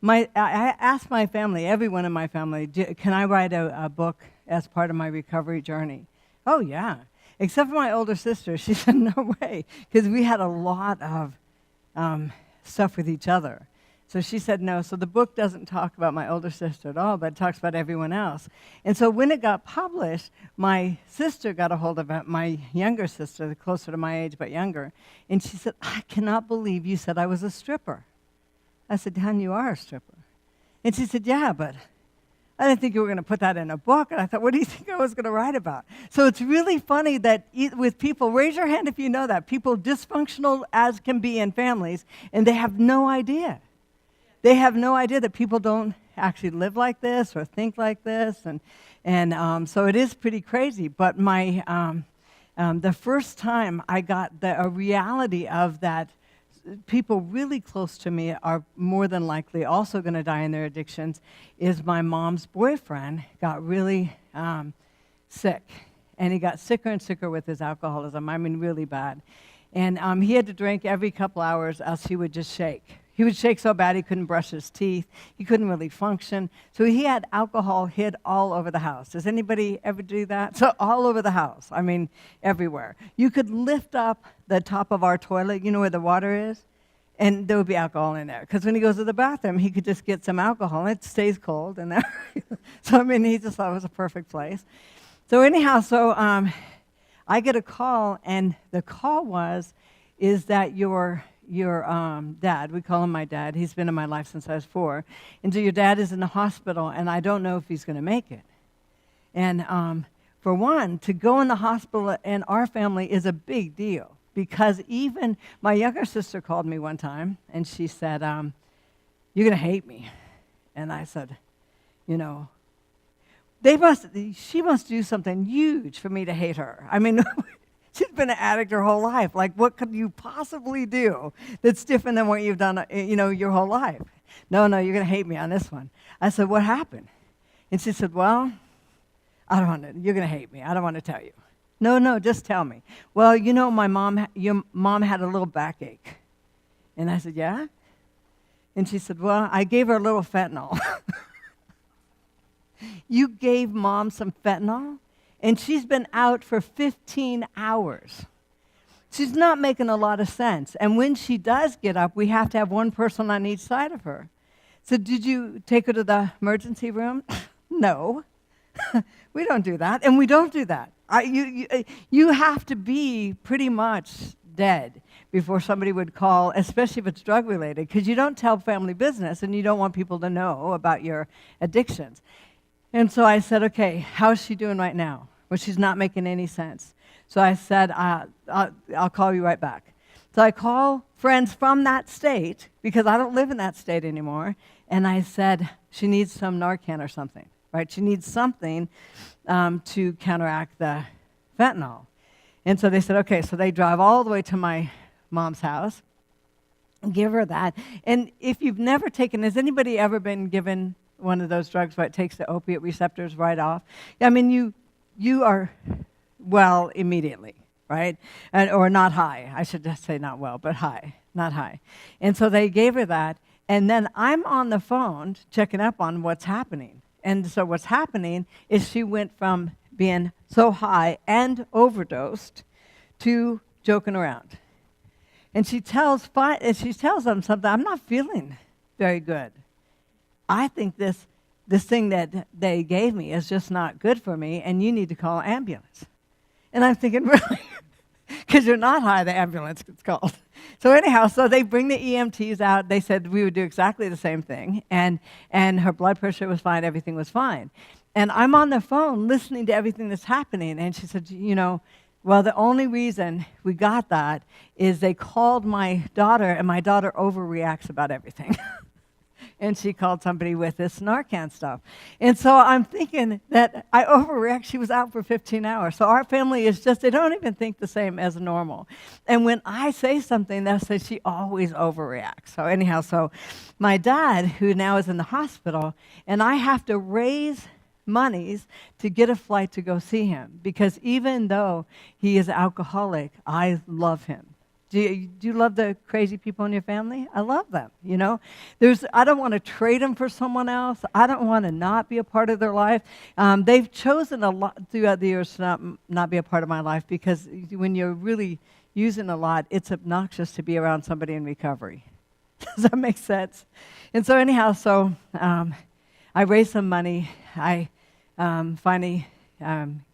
I asked my family, everyone in my family, can I write a book as part of my recovery journey? Oh, yeah. Except for my older sister. She said, no way, because we had a lot of stuff with each other. So she said no. So the book doesn't talk about my older sister at all, but it talks about everyone else. And so when it got published, my sister got a hold of it, my younger sister, closer to my age but younger, and she said, I cannot believe you said I was a stripper. I said, hon, you are a stripper. And she said, yeah, but I didn't think you were going to put that in a book. And I thought, what do you think I was going to write about? So it's really funny that with people, raise your hand if you know that, people dysfunctional as can be in families, and they have no idea. They have no idea that people don't actually live like this or think like this. And so it is pretty crazy. But the first time I got a reality of that, people really close to me are more than likely also going to die in their addictions, is my mom's boyfriend got really sick. And he got sicker and sicker with his alcoholism, I mean really bad. And he had to drink every couple hours else he would just shake. He would shake so bad he couldn't brush his teeth. He couldn't really function. So he had alcohol hid all over the house. Does anybody ever do that? So all over the house. I mean, everywhere. You could lift up the top of our toilet, you know where the water is? And there would be alcohol in there. Because when he goes to the bathroom, he could just get some alcohol. And it stays cold in there. So, I mean, he just thought it was a perfect place. So anyhow, I get a call, and the call is that your dad, we call him my dad, he's been in my life since I was 4, and so your dad is in the hospital, and I don't know if he's going to make it. And for one, to go in the hospital in our family is a big deal, because even my younger sister called me one time, and she said, you're going to hate me. And I said, you know, she must do something huge for me to hate her. I mean, she's been an addict her whole life. Like, what could you possibly do that's different than what you've done, your whole life? No, you're going to hate me on this one. I said, what happened? And she said, well, you're going to hate me. I don't want to tell you. No, just tell me. Well, your mom had a little backache. And I said, yeah? And she said, well, I gave her a little fentanyl. You gave Mom some fentanyl? And she's been out for 15 hours. She's not making a lot of sense. And when she does get up, we have to have one person on each side of her. So did you take her to the emergency room? No. We don't do that. And we don't do that. You have to be pretty much dead before somebody would call, especially if it's drug-related, because you don't tell family business, and you don't want people to know about your addictions. And so I said, okay, how's she doing right now? Well, she's not making any sense. So I said, I'll call you right back. So I call friends from that state, because I don't live in that state anymore, and I said, she needs some Narcan or something, right? She needs something to counteract the fentanyl. And so they said, okay, so they drive all the way to my mom's house, give her that. And if you've never taken, has anybody ever been given one of those drugs where it takes the opiate receptors right off? I mean, you are well immediately, right? Or not high. I should just say not well, but high, not high. And so they gave her that, and then I'm on the phone checking up on what's happening. And so what's happening is she went from being so high and overdosed to joking around. And she tells them something, I'm not feeling very good. I think this thing that they gave me is just not good for me, and you need to call an ambulance. And I'm thinking, really? Because you're not high, the ambulance it's called. So anyhow, so they bring the EMTs out. They said we would do exactly the same thing, and her blood pressure was fine, everything was fine. And I'm on the phone listening to everything that's happening, and she said, well, the only reason we got that is they called my daughter, and my daughter overreacts about everything. And she called somebody with this Narcan stuff. And so I'm thinking that I overreact. She was out for 15 hours. So our family is they don't even think the same as normal. And when I say something, they'll say she always overreacts. So anyhow, so my dad, who now is in the hospital, and I have to raise monies to get a flight to go see him. Because even though he is alcoholic, I love him. Do you love the crazy people in your family? I love them, you know. I don't want to trade them for someone else. I don't want to not be a part of their life. They've chosen a lot throughout the years to not be a part of my life, because when you're really using a lot, it's obnoxious to be around somebody in recovery. Does that make sense? And so anyhow, I raised some money. I finally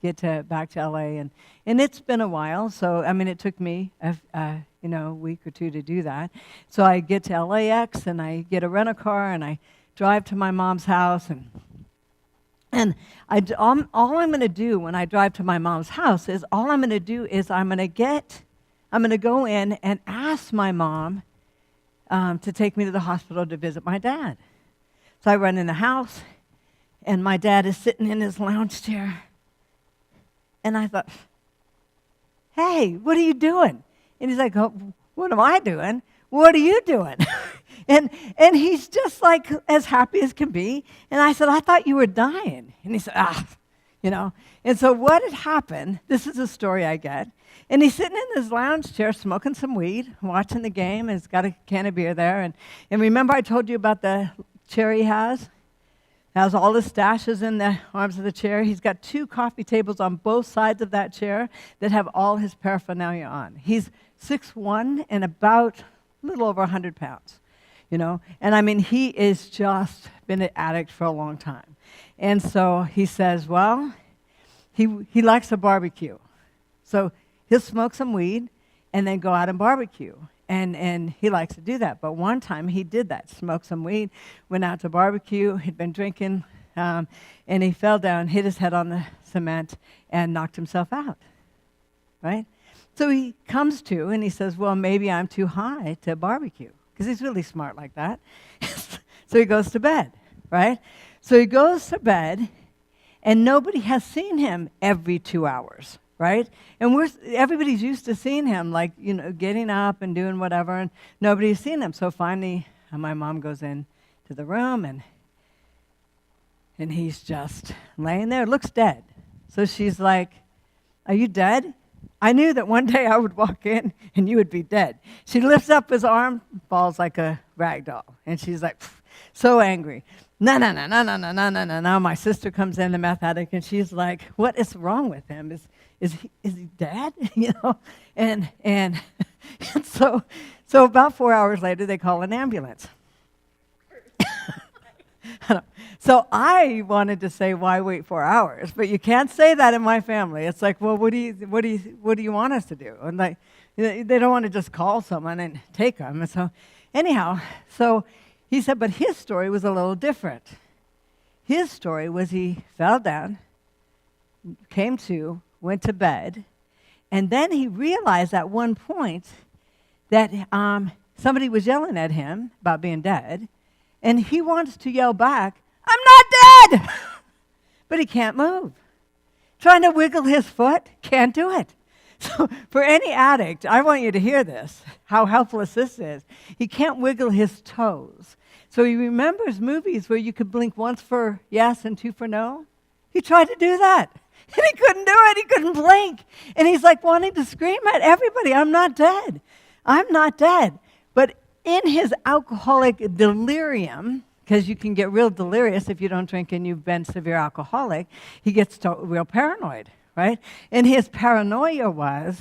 get back to LA, and it's been a while. So I mean, it took me a week or two to do that. So I get to LAX, and I get a rental-car, and I drive to my mom's house, and all I'm going to do when I drive to my mom's house is I'm going to go in and ask my mom to take me to the hospital to visit my dad. So I run in the house, and my dad is sitting in his lounge chair. And I thought, hey, what are you doing? And he's like, oh, what am I doing? What are you doing? and he's just like as happy as can be. And I said, I thought you were dying. And he said, And so what had happened, this is a story I get, and he's sitting in his lounge chair smoking some weed, watching the game, and he's got a can of beer there. And remember I told you about the chair he has? Has all his stashes in the arms of the chair. He's got 2 coffee tables on both sides of that chair that have all his paraphernalia on. He's 6'1" and about a little over 100 pounds, you know. And I mean, he is just been an addict for a long time. And so he says, well, he likes to barbecue. So he'll smoke some weed and then go out and barbecue. And he likes to do that. But one time he did that, smoked some weed, went out to barbecue, he'd been drinking, and he fell down, hit his head on the cement, and knocked himself out, right? So he comes to, and he says, well, maybe I'm too high to barbecue, because he's really smart like that. So he goes to bed, right? So he goes to bed, and nobody has seen him every 2 hours. Right? And everybody's used to seeing him, like, you know, getting up and doing whatever, and nobody's seen him. So finally, my mom goes in to the room, and he's just laying there, looks dead. So she's like, are you dead? I knew that one day I would walk in and you would be dead. She lifts up his arm, falls like a rag doll, and she's like, so angry. No. My sister comes in, the meth addict, and she's like, what is wrong with him? Is he dead? You know? And so about 4 hours later, they call an ambulance. So I wanted to say, why wait 4 hours? But you can't say that in my family. It's like, well, what do you want us to do? And like, they don't want to just call someone and take them. And so anyhow, he said, but his story was a little different. His story was he fell down, came to, went to bed, and then he realized at one point that somebody was yelling at him about being dead, and he wants to yell back, I'm not dead! But he can't move. Trying to wiggle his foot, can't do it. So for any addict, I want you to hear this, how helpless this is. He can't wiggle his toes. So he remembers movies where you could blink once for yes and 2 for no. He tried to do that. And he couldn't do it. He couldn't blink. And he's like wanting to scream at everybody, I'm not dead. I'm not dead. But in his alcoholic delirium, because you can get real delirious if you don't drink and you've been severe alcoholic, he gets real paranoid, right? And his paranoia was,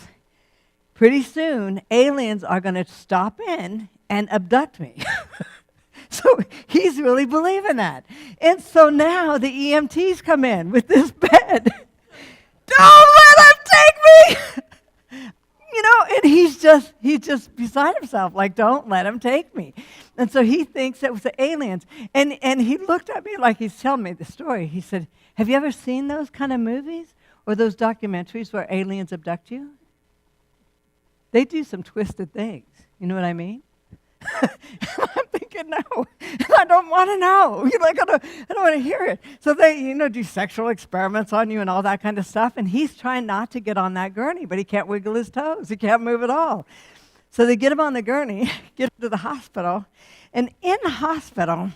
pretty soon, aliens are going to stop in and abduct me. So he's really believing that. And so now the EMTs come in with this bed. Don't let him take me! You know, and he's just beside himself, like, don't let him take me. And so he thinks it was the aliens. And he looked at me like he's telling me the story. He said, have you ever seen those kind of movies or those documentaries where aliens abduct you? They do some twisted things. You know what I mean? I'm thinking, no, I don't want to know. You're like, I don't want to hear it. So they, do sexual experiments on you and all that kind of stuff. And he's trying not to get on that gurney, but he can't wiggle his toes. He can't move at all. So they get him on the gurney, get him to the hospital. And in the hospital,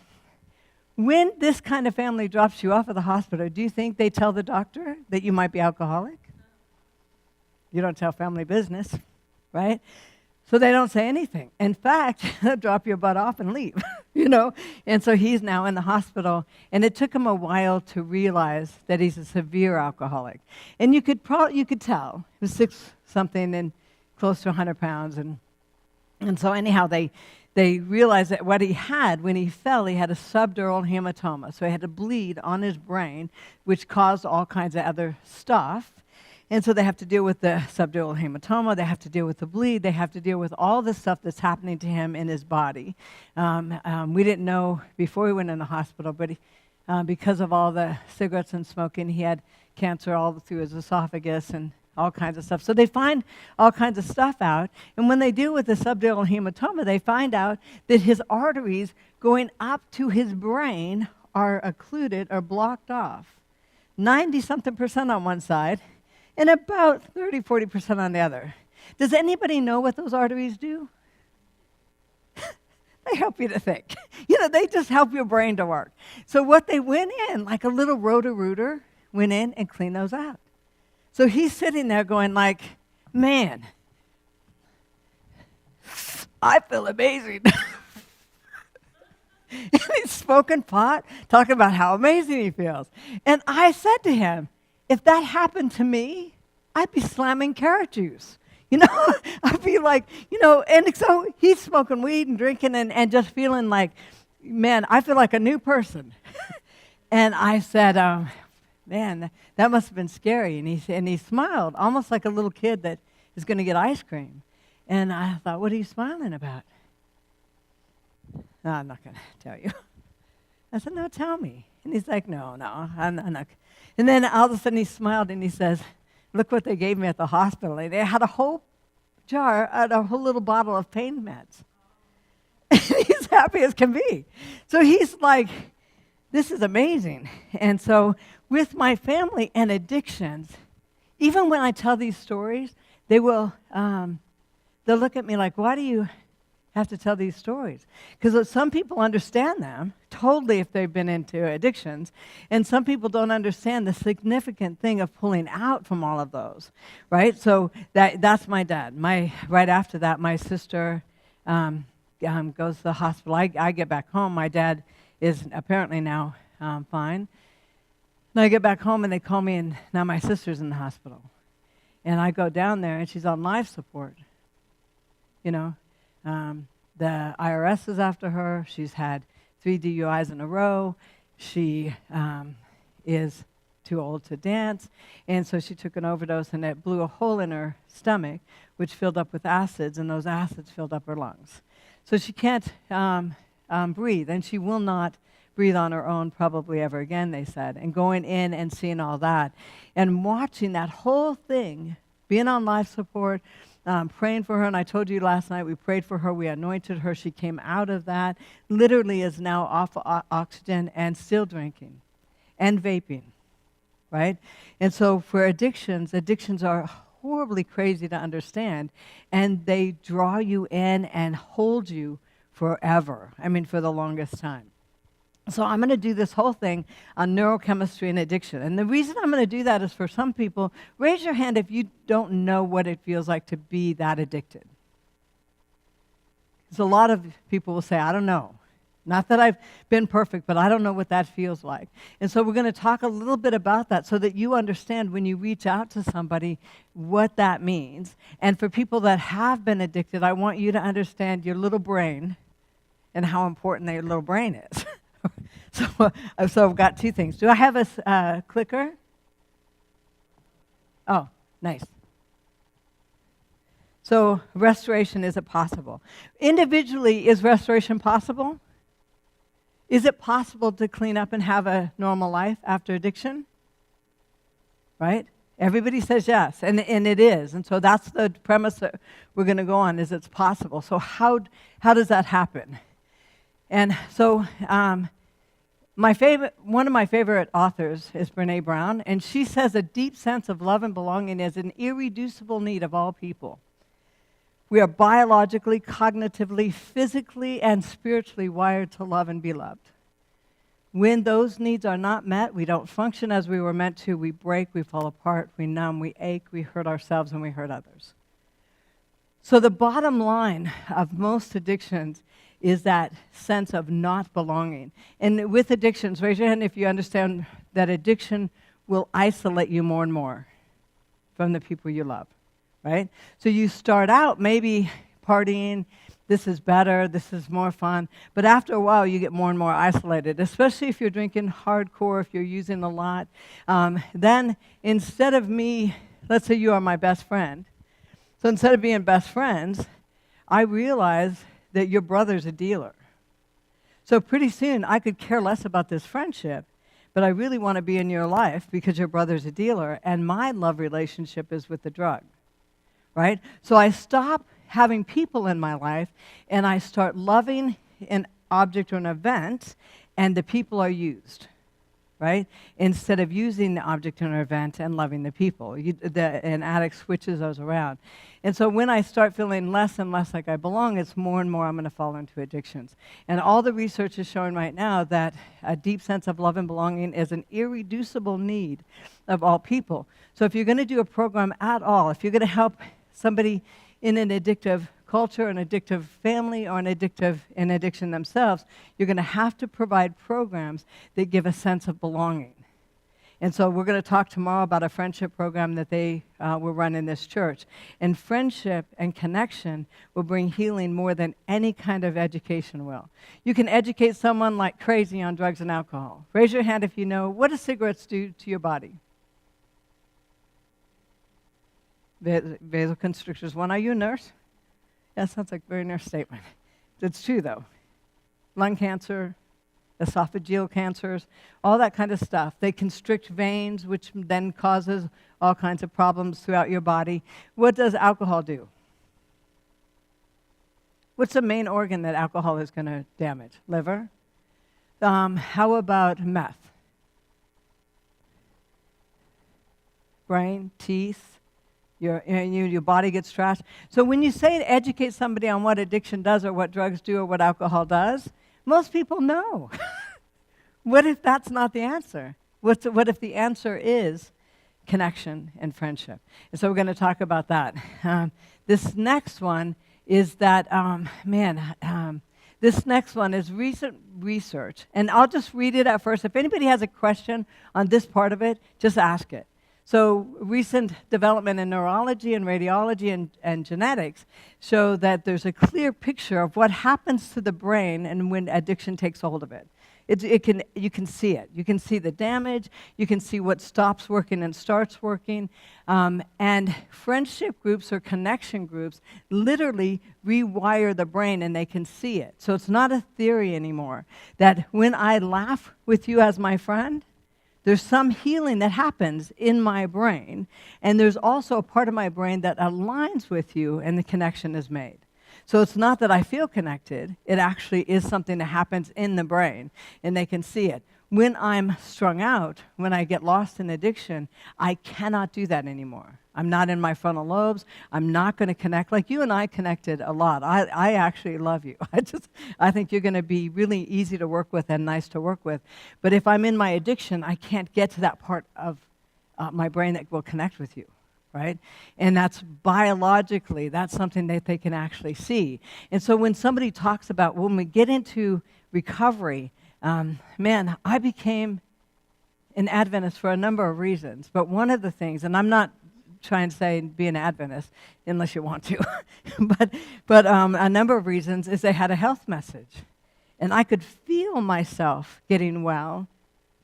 when this kind of family drops you off at the hospital, do you think they tell the doctor that you might be alcoholic? You don't tell family business, right? So they don't say anything. In fact, they'll drop your butt off and leave, you know? And so he's now in the hospital, and it took him a while to realize that he's a severe alcoholic. And you could tell. He was 6-something and close to 100 pounds. And so anyhow, they realized that what he had, when he fell, he had a subdural hematoma. So he had to bleed on his brain, which caused all kinds of other stuff. And so they have to deal with the subdural hematoma, they have to deal with the bleed, they have to deal with all the stuff that's happening to him in his body. We didn't know before he went in the hospital, but because of all the cigarettes and smoking, he had cancer all through his esophagus and all kinds of stuff. So they find all kinds of stuff out, and when they deal with the subdural hematoma, they find out that his arteries going up to his brain are occluded or blocked off. 90-something% on one side, and about 30-40% on the other. Does anybody know what those arteries do? They help you to think. You know, they just help your brain to work. So what they went in, like a little roto-rooter, went in and cleaned those out. So he's sitting there going like, man, I feel amazing. And he's smoking pot, talking about how amazing he feels. And I said to him, if that happened to me, I'd be slamming carrot juice. You know, I'd be like, you know, and so he's smoking weed and drinking and just feeling like, man, I feel like a new person. And I said, man, that must have been scary. And he smiled, almost like a little kid that is going to get ice cream. And I thought, what are you smiling about? No, I'm not going to tell you. I said, no, tell me. And he's like, no, I'm not. And then all of a sudden he smiled and he says, look what they gave me at the hospital. They had a whole jar, a whole little bottle of pain meds. And he's happy as can be. So he's like, this is amazing. And so with my family and addictions, even when I tell these stories, they'll look at me like, why do you have to tell these stories? Because some people understand them totally if they've been into addictions, and some people don't understand the significant thing of pulling out from all of those, right? So that's my dad. Right after that, my sister goes to the hospital. I get back home. My dad is apparently now fine. And I get back home and they call me, and now my sister's in the hospital. And I go down there and she's on life support. You know, the IRS is after her. She's had 3 DUIs in a row. She is too old to dance. And so she took an overdose and it blew a hole in her stomach, which filled up with acids, and those acids filled up her lungs. So she can't breathe, and she will not breathe on her own probably ever again, they said. And going in and seeing all that and watching that whole thing, being on life support, praying for her. And I told you last night, we prayed for her, we anointed her. She came out of that, literally is now off oxygen and still drinking and vaping, right? And so for addictions are horribly crazy to understand, and they draw you in and hold you forever. I mean, for the longest time. So I'm going to do this whole thing on neurochemistry and addiction. And the reason I'm going to do that is for some people, raise your hand if you don't know what it feels like to be that addicted. Because a lot of people will say, I don't know. Not that I've been perfect, but I don't know what that feels like. And so we're going to talk a little bit about that so that you understand when you reach out to somebody what that means. And for people that have been addicted, I want you to understand your little brain and how important their little brain is. So I've got 2 things. Do I have a clicker? Oh, nice. So restoration, is it possible? Individually, is restoration possible? Is it possible to clean up and have a normal life after addiction? Right? Everybody says yes, and it is. And so that's the premise that we're going to go on, is it's possible. So how does that happen? And so one of my favorite authors is Brene Brown, and she says a deep sense of love and belonging is an irreducible need of all people. We are biologically, cognitively, physically, and spiritually wired to love and be loved. When those needs are not met, we don't function as we were meant to. We break, we fall apart, we numb, we ache, we hurt ourselves, and we hurt others. So the bottom line of most addictions is that sense of not belonging. And with addictions, raise your hand if you understand that addiction will isolate you more and more from the people you love, right? So you start out maybe partying, this is better, this is more fun, but after a while you get more and more isolated, especially if you're drinking hardcore, if you're using a lot. Then instead of me, let's say you are my best friend, so instead of being best friends, I realize that your brother's a dealer. So pretty soon I could care less about this friendship, but I really want to be in your life because your brother's a dealer, and my love relationship is with the drug, right? So I stop having people in my life, and I start loving an object or an event, and the people are used, right? Instead of using the object or an event and loving the people. An addict switches those around. And so when I start feeling less and less like I belong, it's more and more I'm going to fall into addictions. And all the research is showing right now that a deep sense of love and belonging is an irreducible need of all people. So if you're going to do a program at all, if you're going to help somebody in an addictive culture, an addictive family, or an addiction themselves, you're going to have to provide programs that give a sense of belonging. And so we're going to talk tomorrow about a friendship program that they will run in this church. And friendship and connection will bring healing more than any kind of education will. You can educate someone like crazy on drugs and alcohol. Raise your hand if you know, what do cigarettes do to your body? Vasoconstrictors. One, are you a nurse? That sounds like a very nurse statement. It's true, though. Lung cancer, esophageal cancers, all that kind of stuff. They constrict veins, which then causes all kinds of problems throughout your body. What does alcohol do? What's the main organ that alcohol is going to damage? Liver? How about meth? Brain, teeth? Your body gets trashed. So when you say to educate somebody on what addiction does or what drugs do or what alcohol does, most people know. What if that's not the answer? What if the answer is connection and friendship? And so we're going to talk about that. This next one is that, this next one is recent research. And I'll just read it at first. If anybody has a question on this part of it, just ask it. So recent development in neurology and radiology and genetics show that there's a clear picture of what happens to the brain and when addiction takes hold of it. You can see it. You can see the damage. You can see what stops working and starts working. And friendship groups or connection groups literally rewire the brain, and they can see it. So it's not a theory anymore that when I laugh with you as my friend, there's some healing that happens in my brain, and there's also a part of my brain that aligns with you, and the connection is made. So it's not that I feel connected. It actually is something that happens in the brain, and they can see it. When I'm strung out, when I get lost in addiction, I cannot do that anymore. I'm not in my frontal lobes. I'm not going to connect. Like you and I connected a lot. I actually love you. I think you're going to be really easy to work with and nice to work with. But if I'm in my addiction, I can't get to that part of my brain that will connect with you, right? And that's biologically, that's something that they can actually see. And so when somebody talks about when we get into recovery, I became an Adventist for a number of reasons. But one of the things, and I'm not trying to say be an Adventist unless you want to, but a number of reasons is they had a health message. And I could feel myself getting well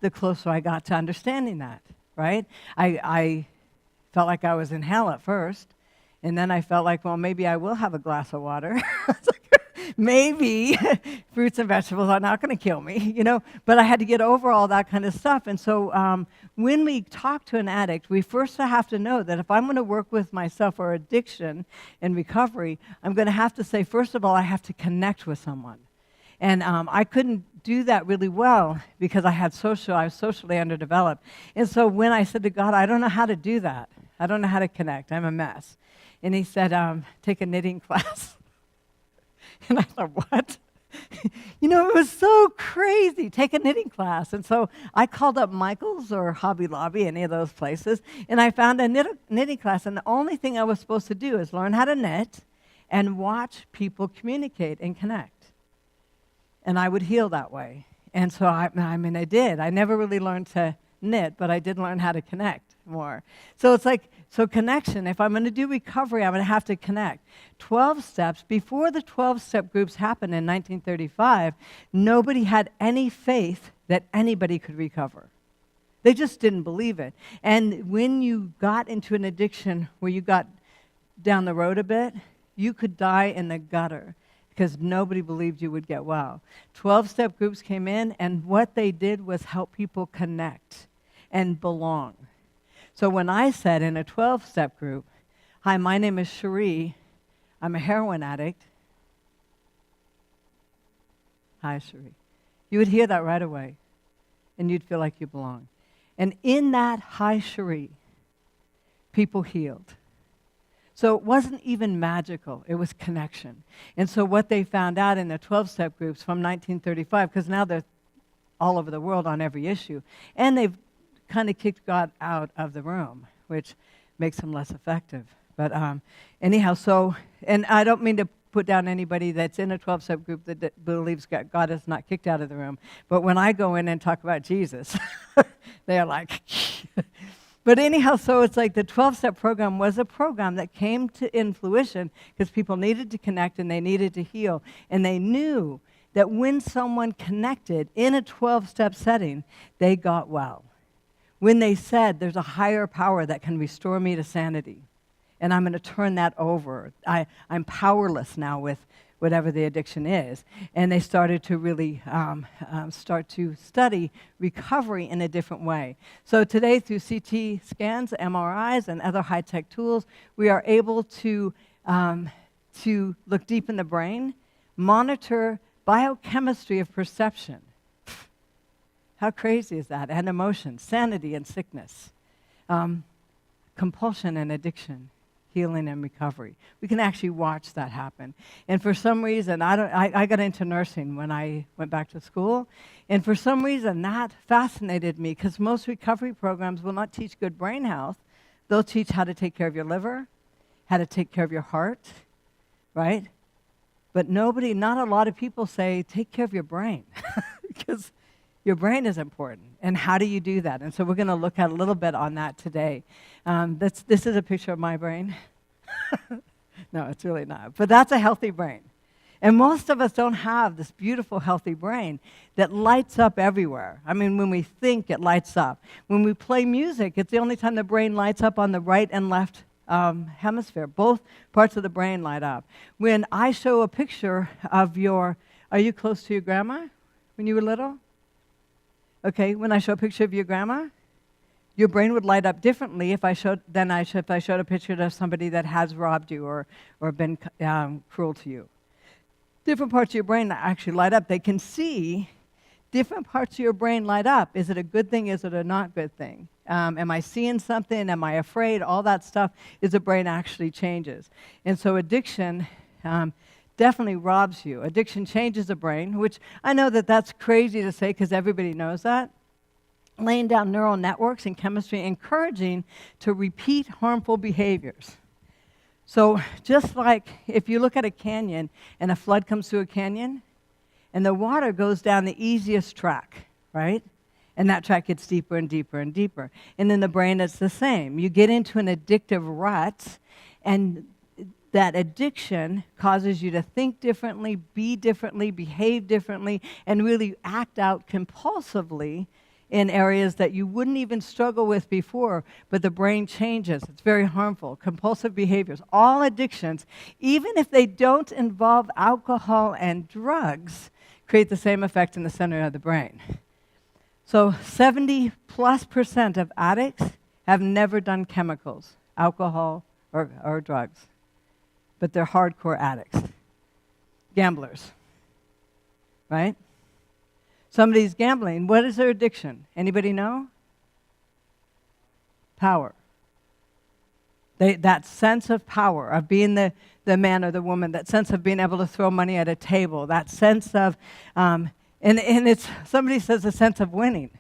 the closer I got to understanding that, right? I felt like I was in hell at first, and then I felt like, well, maybe I will have a glass of water. Maybe fruits and vegetables are not going to kill me, but I had to get over all that kind of stuff. And so when we talk to an addict, we first have to know that if I'm going to work with myself or addiction and recovery, I'm going to have to say, first of all, I have to connect with someone. And I couldn't do that really well because I was socially underdeveloped. And so when I said to God, I don't know how to do that. I don't know how to connect. I'm a mess. And he said, take a knitting class. And I thought, what? It was so crazy. Take a knitting class. And so I called up Michael's or Hobby Lobby, any of those places, and I found a knitting class. And the only thing I was supposed to do is learn how to knit and watch people communicate and connect. And I would heal that way. And so, I did. I never really learned to knit, but I did learn how to connect more. So it's like, so connection, if I'm going to do recovery, I'm going to have to connect. 12 steps, before the 12-step groups happened in 1935, nobody had any faith that anybody could recover. They just didn't believe it. And when you got into an addiction where you got down the road a bit, you could die in the gutter because nobody believed you would get well. 12-step groups came in, and what they did was help people connect and belong. So when I said in a 12-step group, "Hi, my name is Cheri. I'm a heroin addict." Hi, Cheri. You would hear that right away, and you'd feel like you belong. And in that "Hi, Cheri," people healed. So it wasn't even magical, it was connection. And so what they found out in the 12-step groups from 1935, because now they're all over the world on every issue, and they've kind of kicked God out of the room, which makes him less effective. But anyhow, so, and I don't mean to put down anybody that's in a 12-step group that believes God is not kicked out of the room, but when I go in and talk about Jesus, they're like, But anyhow, so it's like the 12-step program was a program that came in fruition because people needed to connect and they needed to heal. And they knew that when someone connected in a 12-step setting, they got well. When they said, "There's a higher power that can restore me to sanity, and I'm going to turn that over. I'm powerless now with whatever the addiction is." And they started to really start to study recovery in a different way. So today, through CT scans, MRIs, and other high-tech tools, we are able to look deep in the brain, monitor biochemistry of perception. How crazy is that? And emotion, sanity and sickness, compulsion and addiction, healing and recovery. We can actually watch that happen. And for some reason, I got into nursing when I went back to school, and for some reason that fascinated me because most recovery programs will not teach good brain health. They'll teach how to take care of your liver, how to take care of your heart, right? But not a lot of people say, take care of your brain because your brain is important, and how do you do that? And so we're going to look at a little bit on that today. This is a picture of my brain. No, it's really not. But that's a healthy brain. And most of us don't have this beautiful, healthy brain that lights up everywhere. I mean, when we think, it lights up. When we play music, it's the only time the brain lights up on the right and left hemisphere. Both parts of the brain light up. When I show a picture of are you close to your grandma when you were little? Okay, when I show a picture of your grandma, your brain would light up differently if I showed a picture of somebody that has robbed you or been cruel to you. Different parts of your brain actually light up. They can see different parts of your brain light up. Is it a good thing? Is it a not good thing? Am I seeing something? Am I afraid? All that stuff is the brain actually changes. And so addiction definitely robs you. Addiction changes the brain, which I know that's crazy to say because everybody knows that. Laying down neural networks in chemistry, encouraging to repeat harmful behaviors. So just like if you look at a canyon and a flood comes through a canyon, and the water goes down the easiest track, right? And that track gets deeper and deeper and deeper. And in the brain, it's the same. You get into an addictive rut, and that addiction causes you to think differently, be differently, behave differently, and really act out compulsively in areas that you wouldn't even struggle with before, but the brain changes. It's very harmful. Compulsive behaviors, all addictions, even if they don't involve alcohol and drugs, create the same effect in the center of the brain. So 70+% of addicts have never done chemicals, alcohol or drugs, but they're hardcore addicts. Gamblers, right? Somebody's gambling. What is their addiction? Anybody know? Power. That sense of power, of being the man or the woman, that sense of being able to throw money at a table, that sense of, and it's, somebody says a sense of winning.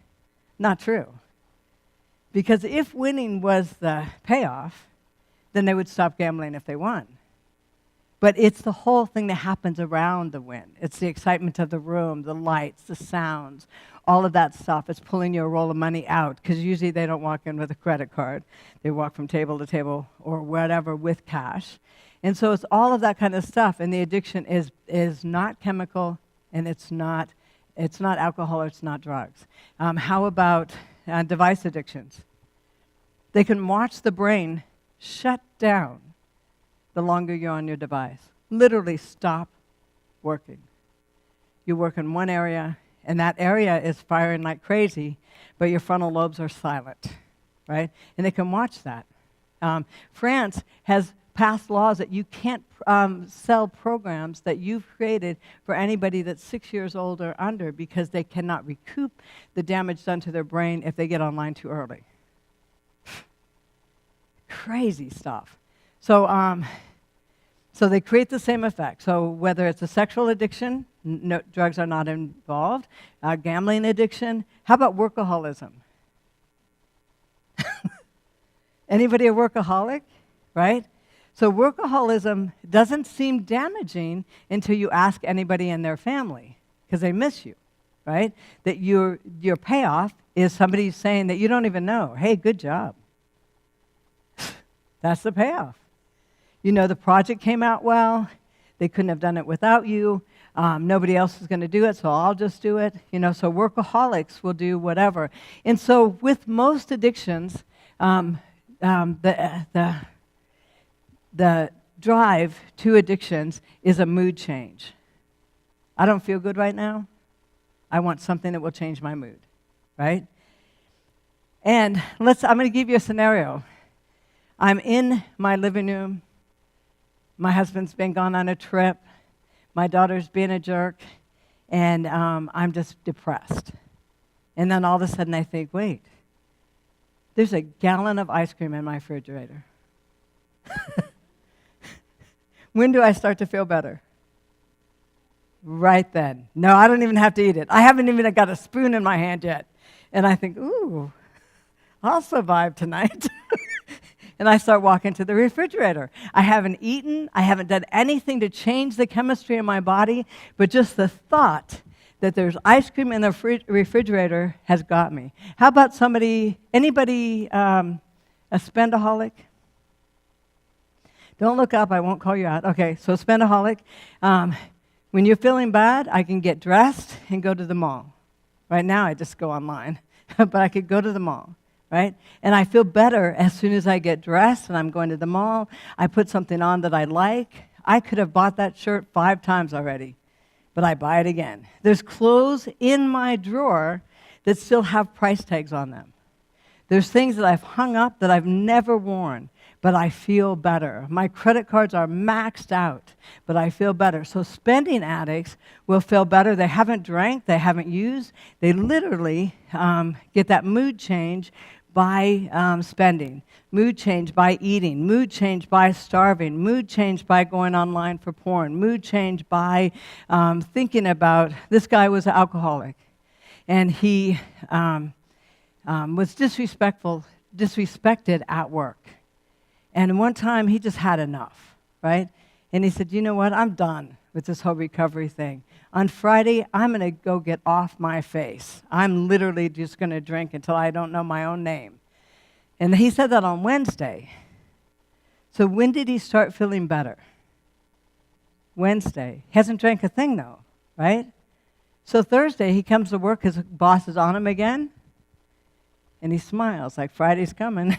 Not true. Because if winning was the payoff, then they would stop gambling if they won. But it's the whole thing that happens around the win. It's the excitement of the room, the lights, the sounds, all of that stuff. It's pulling your roll of money out, because usually they don't walk in with a credit card. They walk from table to table or whatever with cash. And so it's all of that kind of stuff. And the addiction is not chemical, and it's not alcohol, or it's not drugs. How about device addictions? They can watch the brain shut down the longer you're on your device. Literally stop working. You work in one area, and that area is firing like crazy, but your frontal lobes are silent, right? And they can watch that. France has passed laws that you can't sell programs that you've created for anybody that's 6 years old or under, because they cannot recoup the damage done to their brain if they get online too early. Crazy stuff. So they create the same effect. So whether it's a sexual addiction, no, drugs are not involved. Gambling addiction. How about workaholism? Anybody a workaholic? Right? So workaholism doesn't seem damaging until you ask anybody in their family, because they miss you, right? That your payoff is somebody saying that you don't even know, hey, good job. That's the payoff. You know, the project came out well. They couldn't have done it without you. Nobody else is going to do it, so I'll just do it. You know, so workaholics will do whatever. And so with most addictions, the drive to addictions is a mood change. I don't feel good right now. I want something that will change my mood, right? And I'm going to give you a scenario. I'm in my living room. My husband's been gone on a trip. My daughter's being a jerk. And I'm just depressed. And then all of a sudden I think, wait, there's a gallon of ice cream in my refrigerator. When do I start to feel better? Right then. No, I don't even have to eat it. I haven't even got a spoon in my hand yet. And I think, ooh, I'll survive tonight. And I start walking to the refrigerator. I haven't eaten. I haven't done anything to change the chemistry in my body, but just the thought that there's ice cream in the refrigerator has got me. How about anybody a spendaholic? Don't look up, I won't call you out. Okay, so spendaholic. When you're feeling bad, I can get dressed and go to the mall. Right now, I just go online, but I could go to the mall, right? And I feel better as soon as I get dressed and I'm going to the mall. I put something on that I like. I could have bought that shirt 5 times already, but I buy it again. There's clothes in my drawer that still have price tags on them. There's things that I've hung up that I've never worn, but I feel better. My credit cards are maxed out, but I feel better. So spending addicts will feel better. They haven't drank, they haven't used. They literally get that mood change by spending, mood change by eating, mood change by starving, mood change by going online for porn, mood change by thinking about, this guy was an alcoholic, and he was disrespected at work. And one time, he just had enough, right? And he said, you know what? I'm done with this whole recovery thing. On Friday, I'm going to go get off my face. I'm literally just going to drink until I don't know my own name. And he said that on Wednesday. So when did he start feeling better? Wednesday. Hasn't drank a thing, though, right? So Thursday, he comes to work, his boss is on him again, and he smiles like Friday's coming.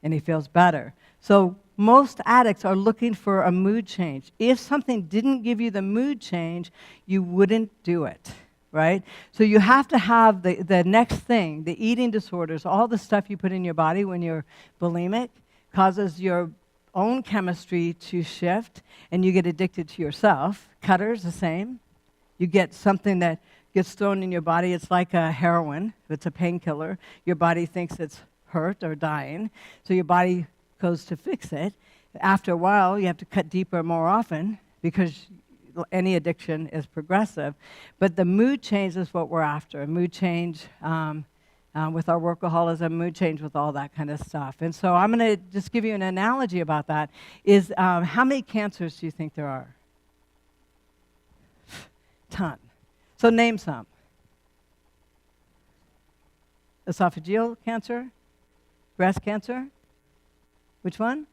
And he feels better. So most addicts are looking for a mood change. If something didn't give you the mood change, you wouldn't do it, right? So you have to have the next thing, the eating disorders, all the stuff you put in your body when you're bulimic causes your own chemistry to shift, and you get addicted to yourself. Cutters, the same. You get something that gets thrown in your body. It's like a heroin. It's a painkiller. Your body thinks it's hurt or dying, so your body goes to fix it. After a while, you have to cut deeper more often because any addiction is progressive. But the mood change is what we're after. A mood change with our workaholism, mood change, with all that kind of stuff. And so I'm going to just give you an analogy about that. Is how many cancers do you think there are? Ton. So name some. Esophageal cancer? Breast cancer? Which one?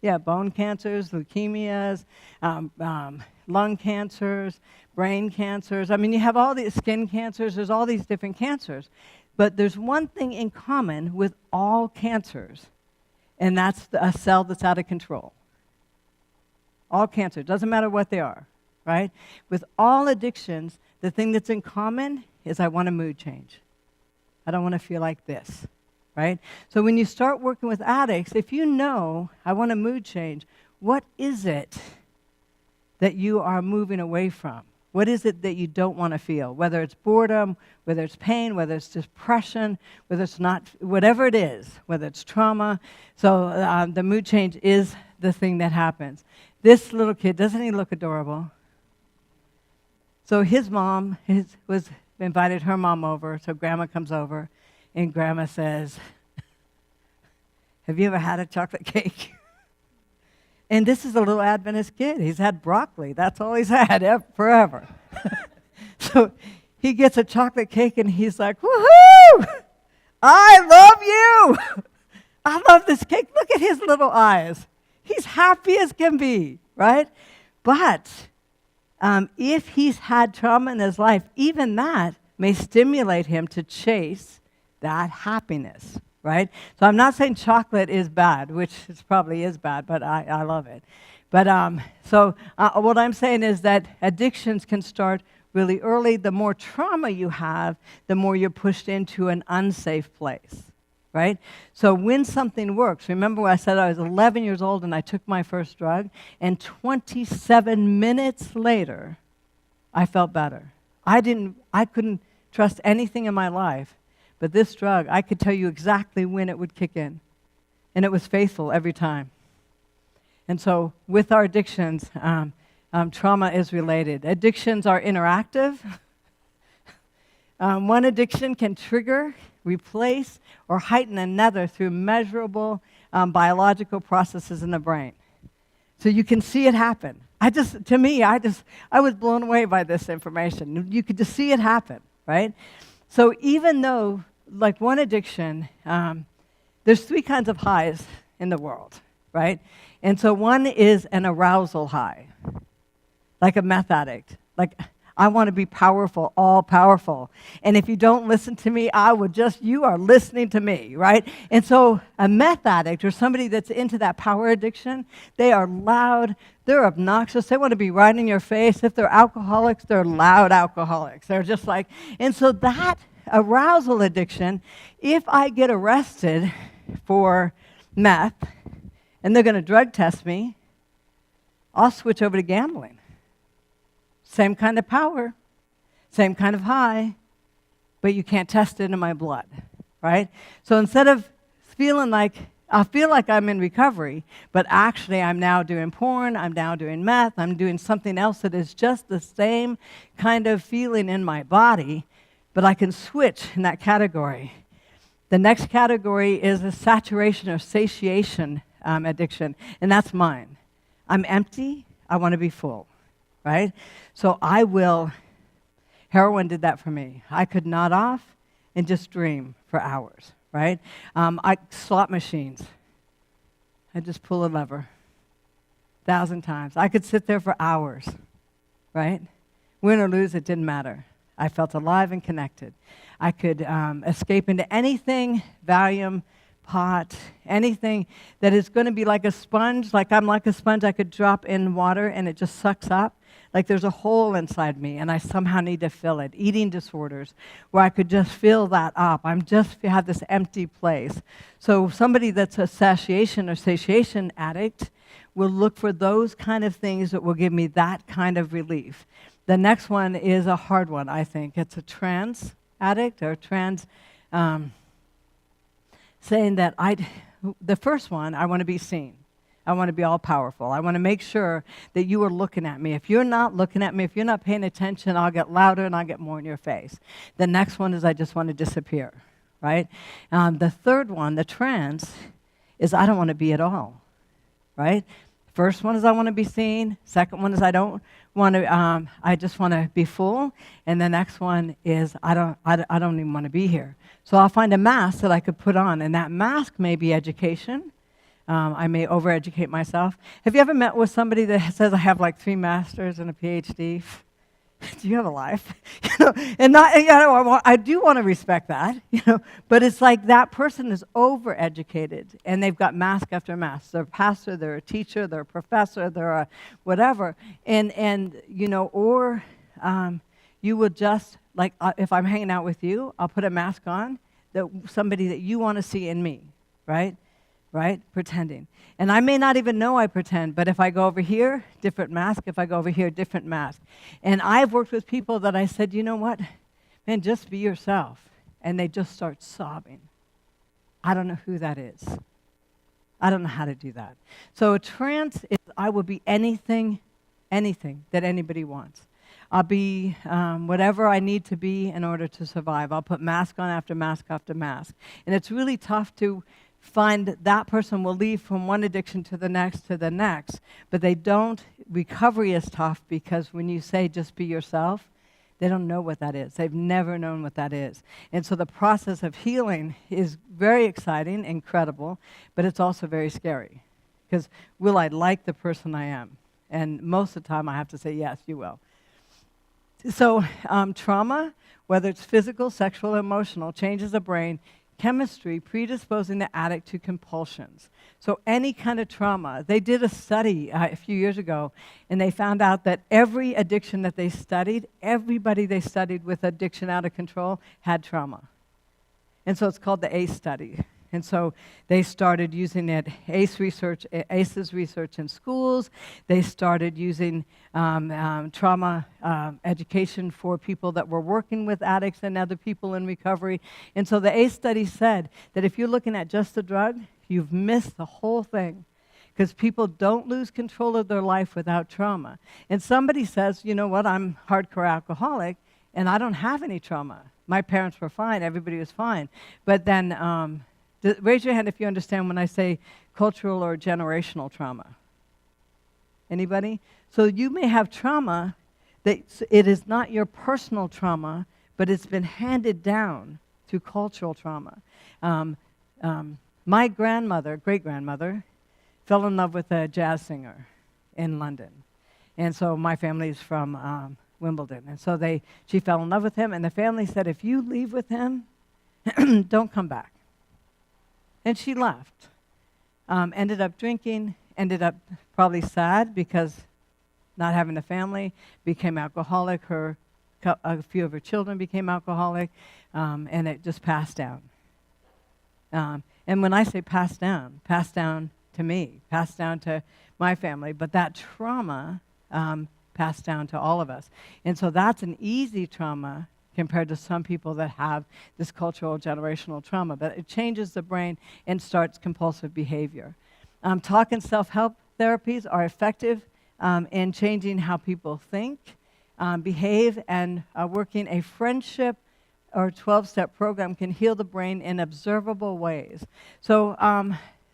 Yeah, bone cancers, leukemias, lung cancers, brain cancers. I mean, you have all these skin cancers. There's all these different cancers. But there's one thing in common with all cancers, and that's a cell that's out of control. All cancer, doesn't matter what they are, right? With all addictions, the thing that's in common is I want a mood change. I don't want to feel like this, right? So when you start working with addicts, if you know I want a mood change, what is it that you are moving away from? What is it that you don't want to feel? Whether it's boredom, whether it's pain, whether it's depression, whether it's not, whatever it is, whether it's trauma. So the mood change is the thing that happens. This little kid, doesn't he look adorable? So his mom was invited her mom over, so Grandma comes over, and Grandma says, have you ever had a chocolate cake? And this is a little Adventist kid. He's had broccoli. That's all he's had forever. So he gets a chocolate cake, and he's like, woohoo! I love you! I love this cake. Look at his little eyes. He's happy as can be, right? But if he's had trauma in his life, even that may stimulate him to chase that happiness, right? So I'm not saying chocolate is bad, which it probably is bad, but I love it. But what I'm saying is that addictions can start really early. The more trauma you have, the more you're pushed into an unsafe place, right? So when something works, remember when I said I was 11 years old and I took my first drug, and 27 minutes later, I felt better. I couldn't trust anything in my life, but this drug, I could tell you exactly when it would kick in, and it was faithful every time. And so with our addictions, trauma is related. Addictions are interactive. One addiction can trigger, replace, or heighten another through measurable biological processes in the brain. So you can see it happen. I was blown away by this information. You could just see it happen, right? So even though, like one addiction, there's three kinds of highs in the world, right? And so one is an arousal high, like a meth addict. Like, I want to be powerful, all powerful. And if you don't listen to me, you are listening to me, right? And so a meth addict or somebody that's into that power addiction, they are loud, they're obnoxious, they want to be right in your face. If they're alcoholics, they're loud alcoholics. They're just like, and so that arousal addiction, if I get arrested for meth and they're going to drug test me, I'll switch over to gambling. Same kind of power, same kind of high, but you can't test it in my blood, right? So instead of feeling like, I feel like I'm in recovery, but actually I'm now doing porn, I'm now doing meth, I'm doing something else that is just the same kind of feeling in my body, but I can switch in that category. The next category is a saturation or satiation addiction, and that's mine. I'm empty, I want to be full. Right? So heroin did that for me. I could nod off and just dream for hours, right? Slot machines. I just pull a lever 1,000 times. I could sit there for hours, right? Win or lose, it didn't matter. I felt alive and connected. I could escape into anything, Valium, pot, anything that is going to be like a sponge. Like I'm like a sponge, I could drop in water and it just sucks up. Like there's a hole inside me and I somehow need to fill it. Eating disorders, where I could just fill that up. Have this empty place. So somebody that's a satiation or satiation addict will look for those kind of things that will give me that kind of relief. The next one is a hard one, I think. It's a trans addict or trans, saying that the first one, I want to be seen. I want to be all powerful. I want to make sure that you are looking at me. If you're not looking at me, if you're not paying attention, I'll get louder and I'll get more in your face. The next one is I just want to disappear, right? The third one, the trance, is I don't want to be at all, right? First one is I want to be seen. Second one is I don't want to. I just want to be full. And the next one is I don't even want to be here. So I'll find a mask that I could put on, and that mask may be education. I may overeducate myself. Have you ever met with somebody that says I have like 3 masters and a PhD? Do you have a life? And I do want to respect that, but it's like that person is overeducated, and they've got mask after mask. They're a pastor, they're a teacher, they're a professor, they're a whatever, or you would just, like, if I'm hanging out with you, I'll put a mask on, somebody that you want to see in me, right? Right? Pretending. And I may not even know I pretend, but if I go over here, different mask. If I go over here, different mask. And I've worked with people that I said, you know what? Man, just be yourself. And they just start sobbing. I don't know who that is. I don't know how to do that. So a trance is I will be anything that anybody wants. I'll be whatever I need to be in order to survive. I'll put mask on after mask after mask. And it's really tough to find that person will leave from one addiction to the next, but they don't. Recovery is tough because when you say just be yourself, they don't know what that is. They've never known what that is. And so the process of healing is very exciting, incredible, but it's also very scary. Because will I like the person I am? And most of the time I have to say, yes, you will. So trauma, whether it's physical, sexual, emotional, changes the brain, chemistry predisposing the addict to compulsions. So any kind of trauma. They did a study a few years ago, and they found out that every addiction that they studied, everybody they studied with addiction out of control had trauma. And so it's called the ACE study. And so they started using it, ACE's research in schools. They started using trauma education for people that were working with addicts and other people in recovery. And so the ACE study said that if you're looking at just the drug, you've missed the whole thing. Because people don't lose control of their life without trauma. And somebody says, you know what, I'm hardcore alcoholic, and I don't have any trauma. My parents were fine, everybody was fine. But then raise your hand if you understand when I say cultural or generational trauma. Anybody? So you may have trauma that it is not your personal trauma, but it's been handed down through cultural trauma. My great-grandmother, fell in love with a jazz singer in London. And so my family is from Wimbledon. And so she fell in love with him, and the family said, if you leave with him, don't come back. And she left. Ended up drinking, ended up probably sad because not having a family, became alcoholic. A few of her children became alcoholic, and it just passed down. And when I say passed down to me, passed down to my family, but that trauma passed down to all of us. And so that's an easy trauma compared to some people that have this cultural generational trauma. But it changes the brain and starts compulsive behavior. Talk and self-help therapies are effective in changing how people think, behave, and working a friendship or 12-step program can heal the brain in observable ways. So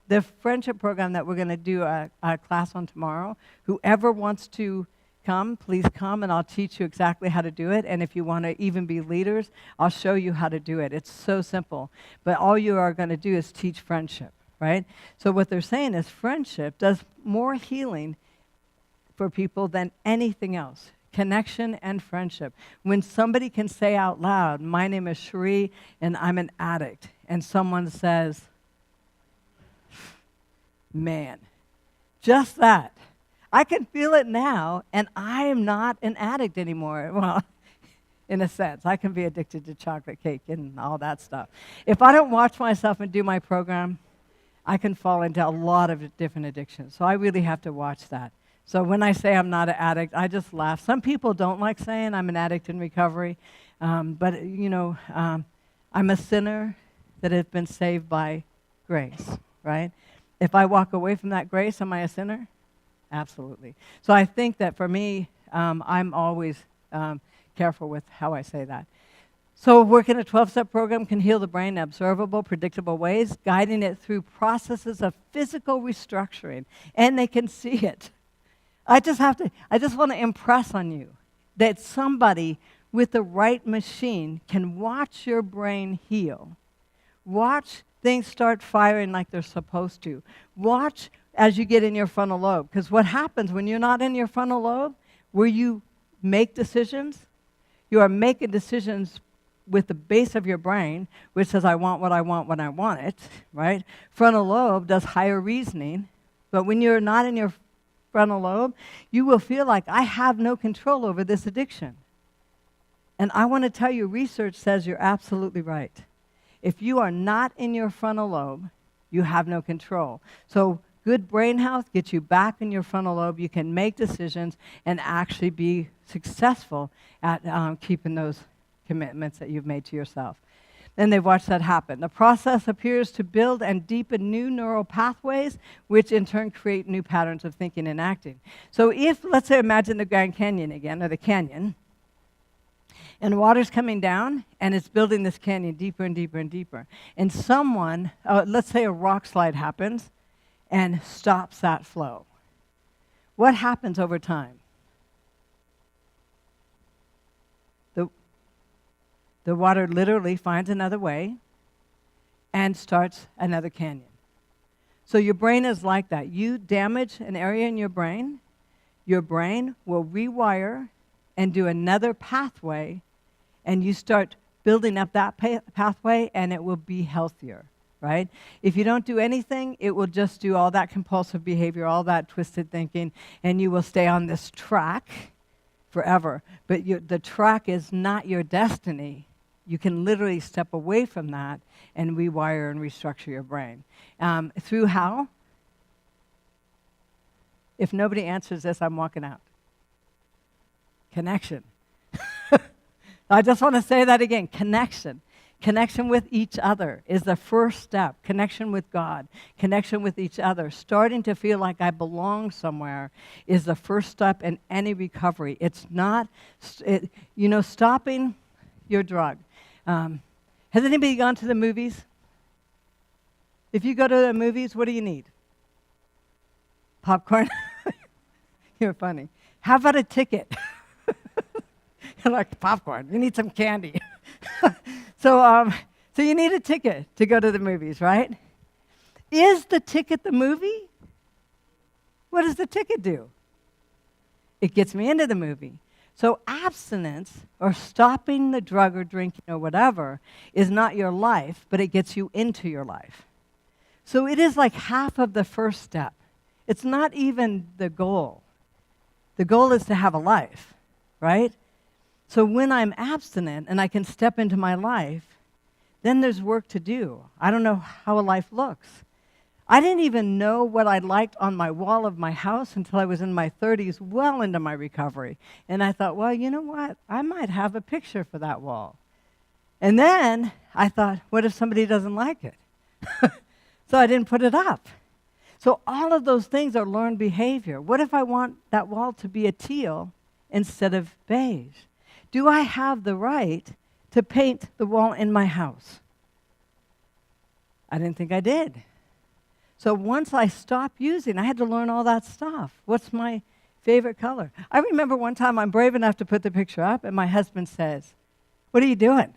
the friendship program that we're going to do a class on tomorrow, whoever wants to come, please come, and I'll teach you exactly how to do it. And if you want to even be leaders, I'll show you how to do it. It's so simple. But all you are going to do is teach friendship, right? So what they're saying is friendship does more healing for people than anything else. Connection and friendship. When somebody can say out loud, my name is Cheri, and I'm an addict, and someone says, man, just that. I can feel it now, and I am not an addict anymore. Well, in a sense, I can be addicted to chocolate cake and all that stuff. If I don't watch myself and do my program, I can fall into a lot of different addictions. So I really have to watch that. So when I say I'm not an addict, I just laugh. Some people don't like saying I'm an addict in recovery, but I'm a sinner that has been saved by grace, right? If I walk away from that grace, am I a sinner? Absolutely. So I think that for me, I'm always careful with how I say that. So working a 12-step program can heal the brain in observable, predictable ways, guiding it through processes of physical restructuring, and they can see it. I just want to impress on you that somebody with the right machine can watch your brain heal. Watch things start firing like they're supposed to. Watch as you get in your frontal lobe. Because what happens when you're not in your frontal lobe, where you make decisions, you are making decisions with the base of your brain, which says, I want what I want when I want it, right? Frontal lobe does higher reasoning. But when you're not in your frontal lobe, you will feel like, I have no control over this addiction. And I want to tell you, research says you're absolutely right. If you are not in your frontal lobe, you have no control. So good brain health gets you back in your frontal lobe. You can make decisions and actually be successful at keeping those commitments that you've made to yourself. Then they've watched that happen. The process appears to build and deepen new neural pathways, which in turn create new patterns of thinking and acting. So if, let's say, imagine the Grand Canyon again, or the canyon, and water's coming down, and it's building this canyon deeper and deeper and deeper. And someone, let's say a rock slide happens, and stops that flow. What happens over time? The water literally finds another way and starts another canyon. So your brain is like that. You damage an area in your brain will rewire and do another pathway, and you start building up that pathway, and it will be healthier, right? If you don't do anything, it will just do all that compulsive behavior, all that twisted thinking, and you will stay on this track forever. But the track is not your destiny. You can literally step away from that and rewire and restructure your brain. Through how? If nobody answers this, I'm walking out. Connection. I just want to say that again. Connection. Connection with each other is the first step. Connection with God. Connection with each other. Starting to feel like I belong somewhere is the first step in any recovery. It's not, stopping your drug. Has anybody gone to the movies? If you go to the movies, what do you need? Popcorn? You're funny. How about a ticket? You're like, popcorn. You need some candy. So you need a ticket to go to the movies, right? Is the ticket the movie? What does the ticket do? It gets me into the movie. So abstinence, or stopping the drug or drinking or whatever, is not your life, but it gets you into your life. So it is like half of the first step. It's not even the goal. The goal is to have a life, right? So when I'm abstinent and I can step into my life, then there's work to do. I don't know how a life looks. I didn't even know what I liked on my wall of my house until I was in my 30s, well into my recovery. And I thought, well, you know what? I might have a picture for that wall. And then I thought, what if somebody doesn't like it? So I didn't put it up. So all of those things are learned behavior. What if I want that wall to be a teal instead of beige? Do I have the right to paint the wall in my house? I didn't think I did. So once I stopped using, I had to learn all that stuff. What's my favorite color? I remember one time I'm brave enough to put the picture up, and my husband says, "What are you doing?"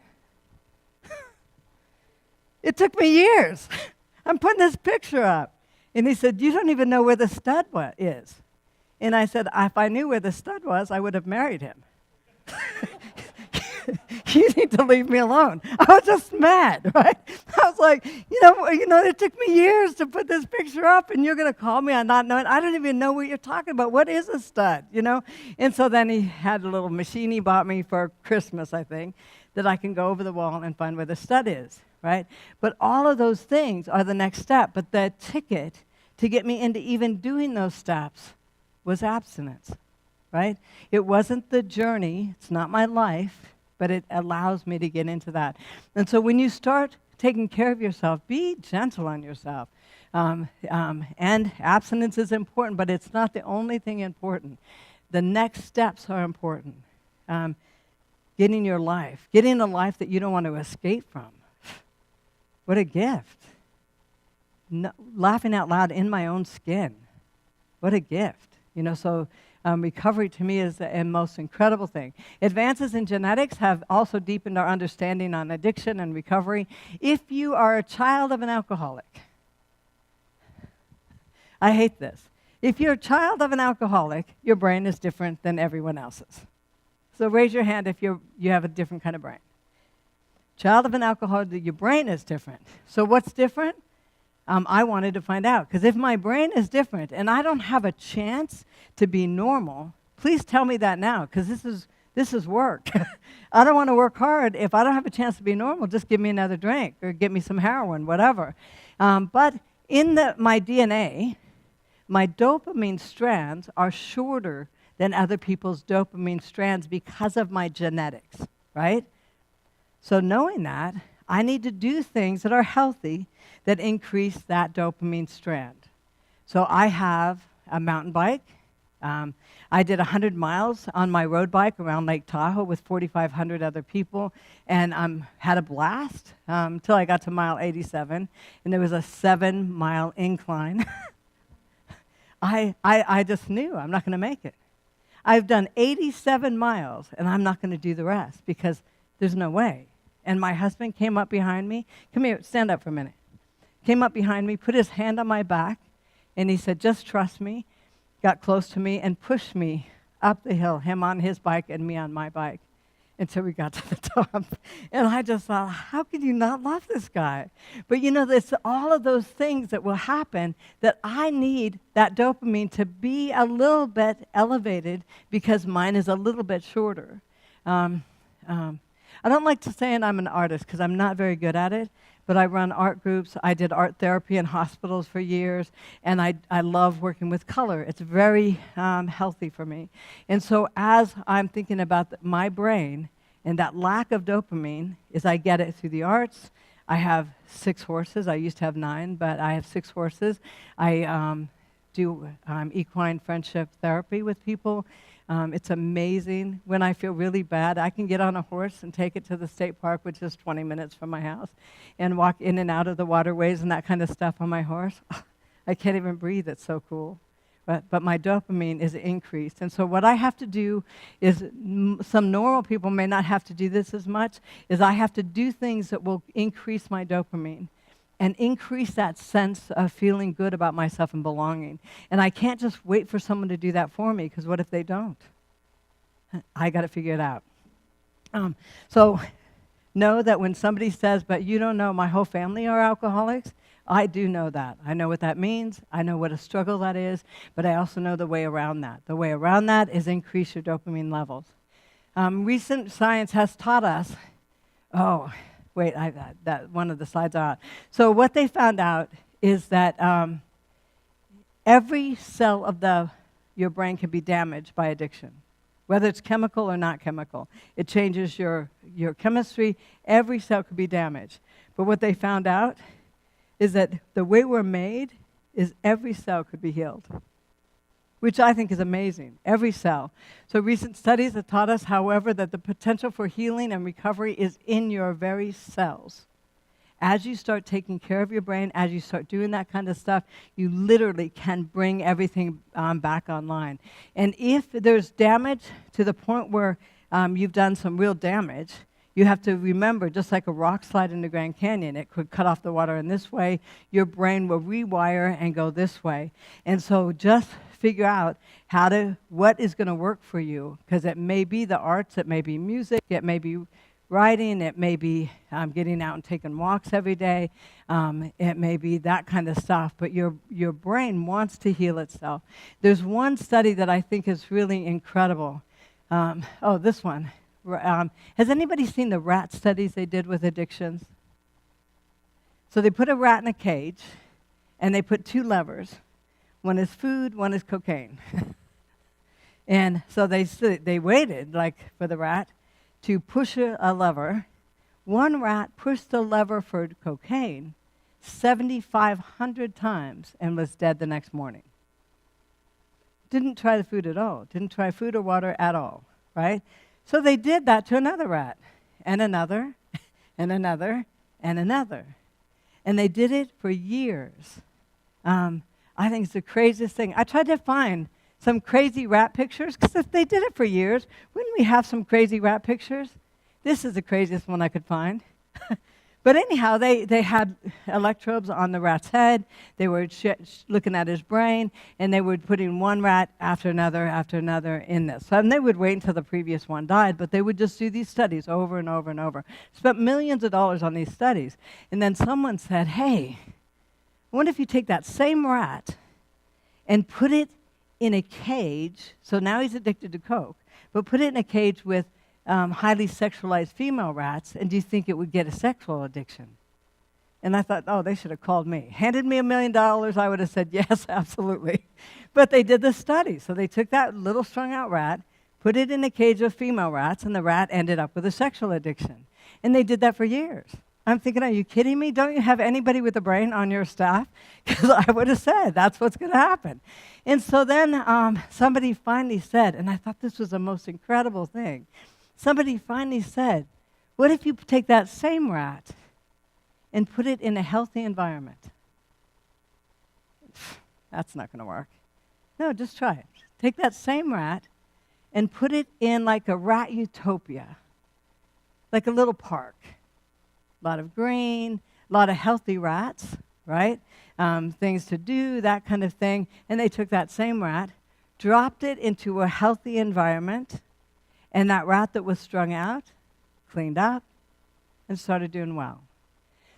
It took me years. I'm putting this picture up. And he said, "You don't even know where the stud is." And I said, if I knew where the stud was, I would have married him. You need to leave me alone. I was just mad, right? I was like, it took me years to put this picture up, and you're going to call me on not knowing. I don't even know what you're talking about. What is a stud, And so then he had a little machine he bought me for Christmas, I think, that I can go over the wall and find where the stud is, right? But all of those things are the next step. But the ticket to get me into even doing those steps was abstinence, right? It wasn't the journey. It's not my life. But it allows me to get into that. And so when you start taking care of yourself, be gentle on yourself. And abstinence is important, but it's not the only thing important. The next steps are important. Getting a life that you don't want to escape from. What a gift. No, laughing out loud in my own skin. What a gift. So recovery to me is the most incredible thing. Advances in genetics have also deepened our understanding on addiction and recovery. If you are a child of an alcoholic, I hate this. If you're a child of an alcoholic, your brain is different than everyone else's. So raise your hand if you have a different kind of brain. Child of an alcoholic, your brain is different. So what's different? I wanted to find out. Because if my brain is different and I don't have a chance to be normal, please tell me that now, because this is work. I don't want to work hard. If I don't have a chance to be normal, just give me another drink or give me some heroin, whatever. But in my DNA, my dopamine strands are shorter than other people's dopamine strands because of my genetics, right? So knowing that, I need to do things that are healthy that increase that dopamine strand. So I have a mountain bike. I did 100 miles on my road bike around Lake Tahoe with 4,500 other people, and had a blast until I got to mile 87, and there was a 7-mile incline. I just knew I'm not going to make it. I've done 87 miles, and I'm not going to do the rest because there's no way. And my husband came up behind me. Come here, stand up for a minute. Came up behind me, put his hand on my back, and he said, just trust me. Got close to me and pushed me up the hill, him on his bike and me on my bike, until we got to the top. And I just thought, how could you not love this guy? But it's all of those things that will happen that I need that dopamine to be a little bit elevated because mine is a little bit shorter. I don't like to say I'm an artist because I'm not very good at it, but I run art groups. I did art therapy in hospitals for years, and I love working with color. It's very healthy for me. And so as I'm thinking about my brain and that lack of dopamine, is I get it through the arts. I have 6 horses. I used to have 9, but I have 6 horses. I do equine friendship therapy with people. It's amazing. When I feel really bad, I can get on a horse and take it to the state park, which is 20 minutes from my house, and walk in and out of the waterways and that kind of stuff on my horse. I can't even breathe. It's so cool. But my dopamine is increased. And so what I have to do is, some normal people may not have to do this as much, is I have to do things that will increase my dopamine and increase that sense of feeling good about myself and belonging. And I can't just wait for someone to do that for me, because what if they don't? I got to figure it out. So know that when somebody says, but you don't know my whole family are alcoholics, I do know that. I know what that means. I know what a struggle that is, but I also know the way around that. The way around that is increase your dopamine levels. Recent science has taught us, that one of the slides are out. So what they found out is that every cell of your brain can be damaged by addiction, whether it's chemical or not chemical. It changes your chemistry. Every cell could be damaged. But what they found out is that the way we're made is every cell could be healed, which I think is amazing, every cell. So recent studies have taught us, however, that the potential for healing and recovery is in your very cells. As you start taking care of your brain, as you start doing that kind of stuff, you literally can bring everything back online. And if there's damage to the point where you've done some real damage, you have to remember, just like a rock slide in the Grand Canyon, it could cut off the water in this way, your brain will rewire and go this way. And so just figure out what is going to work for you, because it may be the arts, it may be music, it may be writing, it may be getting out and taking walks every day, it may be that kind of stuff, but your brain wants to heal itself. There's one study that I think is really incredible. This one. Has anybody seen the rat studies they did with addictions? So they put a rat in a cage, and they put 2 levers. One is food, one is cocaine. And so they waited, for the rat to push a lever. One rat pushed the lever for cocaine 7,500 times and was dead the next morning. Didn't try the food at all. Didn't try food or water at all, right? So they did that to another rat, and another, and another, and another. And they did it for years. I think it's the craziest thing. I tried to find some crazy rat pictures, because if they did it for years, wouldn't we have some crazy rat pictures? This is the craziest one I could find. But anyhow, they had electrodes on the rat's head. They were looking at his brain, and they were putting one rat after another in this. And they would wait until the previous one died, but they would just do these studies over and over and over. Spent millions of dollars on these studies. And then someone said, hey, I wonder if you take that same rat and put it in a cage, so now he's addicted to Coke, but put it in a cage with highly sexualized female rats, and do you think it would get a sexual addiction? And I thought, oh, they should have called me. Handed me $1 million, I would have said, yes, absolutely. But they did the study. So they took that little strung-out rat, put it in a cage of female rats, and the rat ended up with a sexual addiction. And they did that for years. I'm thinking, are you kidding me? Don't you have anybody with a brain on your staff? Because I would have said, that's what's going to happen. And so then somebody finally said, and I thought this was the most incredible thing, somebody finally said, what if you take that same rat and put it in a healthy environment? That's not going to work. No, just try it. Take that same rat and put it in like a rat utopia, like a little park. A lot of green, a lot of healthy rats, right? Things to do, that kind of thing. And they took that same rat, dropped it into a healthy environment, and that rat that was strung out cleaned up and started doing well.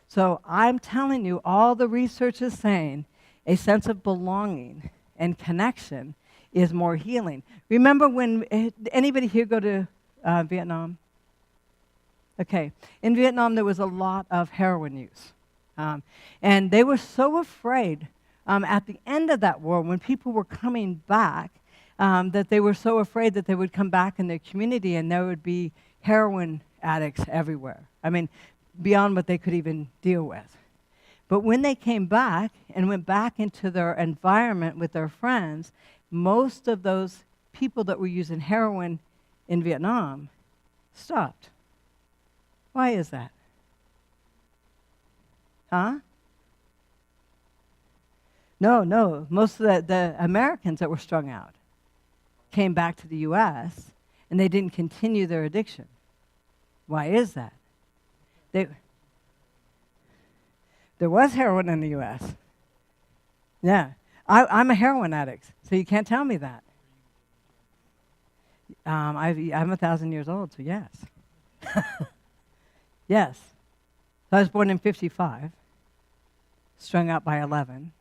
So I'm telling you, all the research is saying a sense of belonging and connection is more healing. Remember when, anybody here go to Vietnam? Okay, in Vietnam there was a lot of heroin use. And they were so afraid at the end of that war, when people were coming back, that they were so afraid that they would come back in their community and there would be heroin addicts everywhere. I mean, beyond what they could even deal with. But when they came back and went back into their environment with their friends, most of those people that were using heroin in Vietnam stopped. Why is that? Huh? No. Most of the Americans that were strung out came back to the U.S., and they didn't continue their addiction. Why is that? There was heroin in the U.S. Yeah. I'm a heroin addict, so you can't tell me that. I'm 1,000 years old, so yes. Yes. I was born in 55, strung out by 11.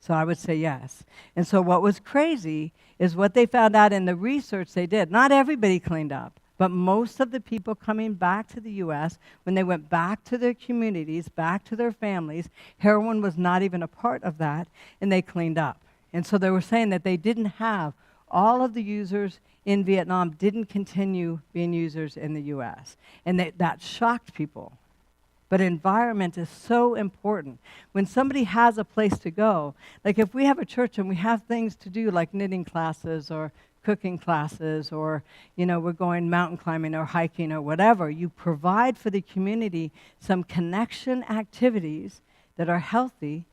So I would say yes. And so what was crazy is what they found out in the research they did. Not everybody cleaned up, but most of the people coming back to the U.S., when they went back to their communities, back to their families, heroin was not even a part of that, and they cleaned up. And so they were saying that they didn't have all of the users in Vietnam didn't continue being users in the U.S. And that shocked people. But environment is so important. When somebody has a place to go, like if we have a church and we have things to do like knitting classes or cooking classes or, we're going mountain climbing or hiking or whatever, you provide for the community some connection activities that are healthy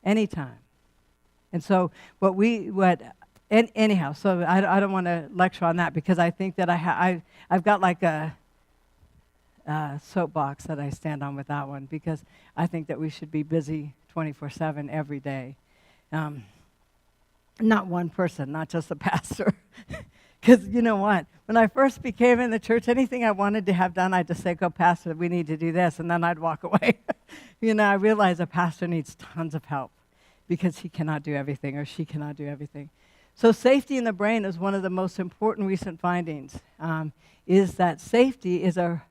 anytime. And so anyhow, so I don't want to lecture on that because I think that I've got like a soapbox that I stand on with that one because I think that we should be busy 24/7 every day. Not one person, not just the pastor. Because you know what? When I first became in the church, anything I wanted to have done, I'd just say, go, Pastor, we need to do this, and then I'd walk away. I realized a pastor needs tons of help because he cannot do everything or she cannot do everything. So safety in the brain is one of the most important recent findings, is that safety is a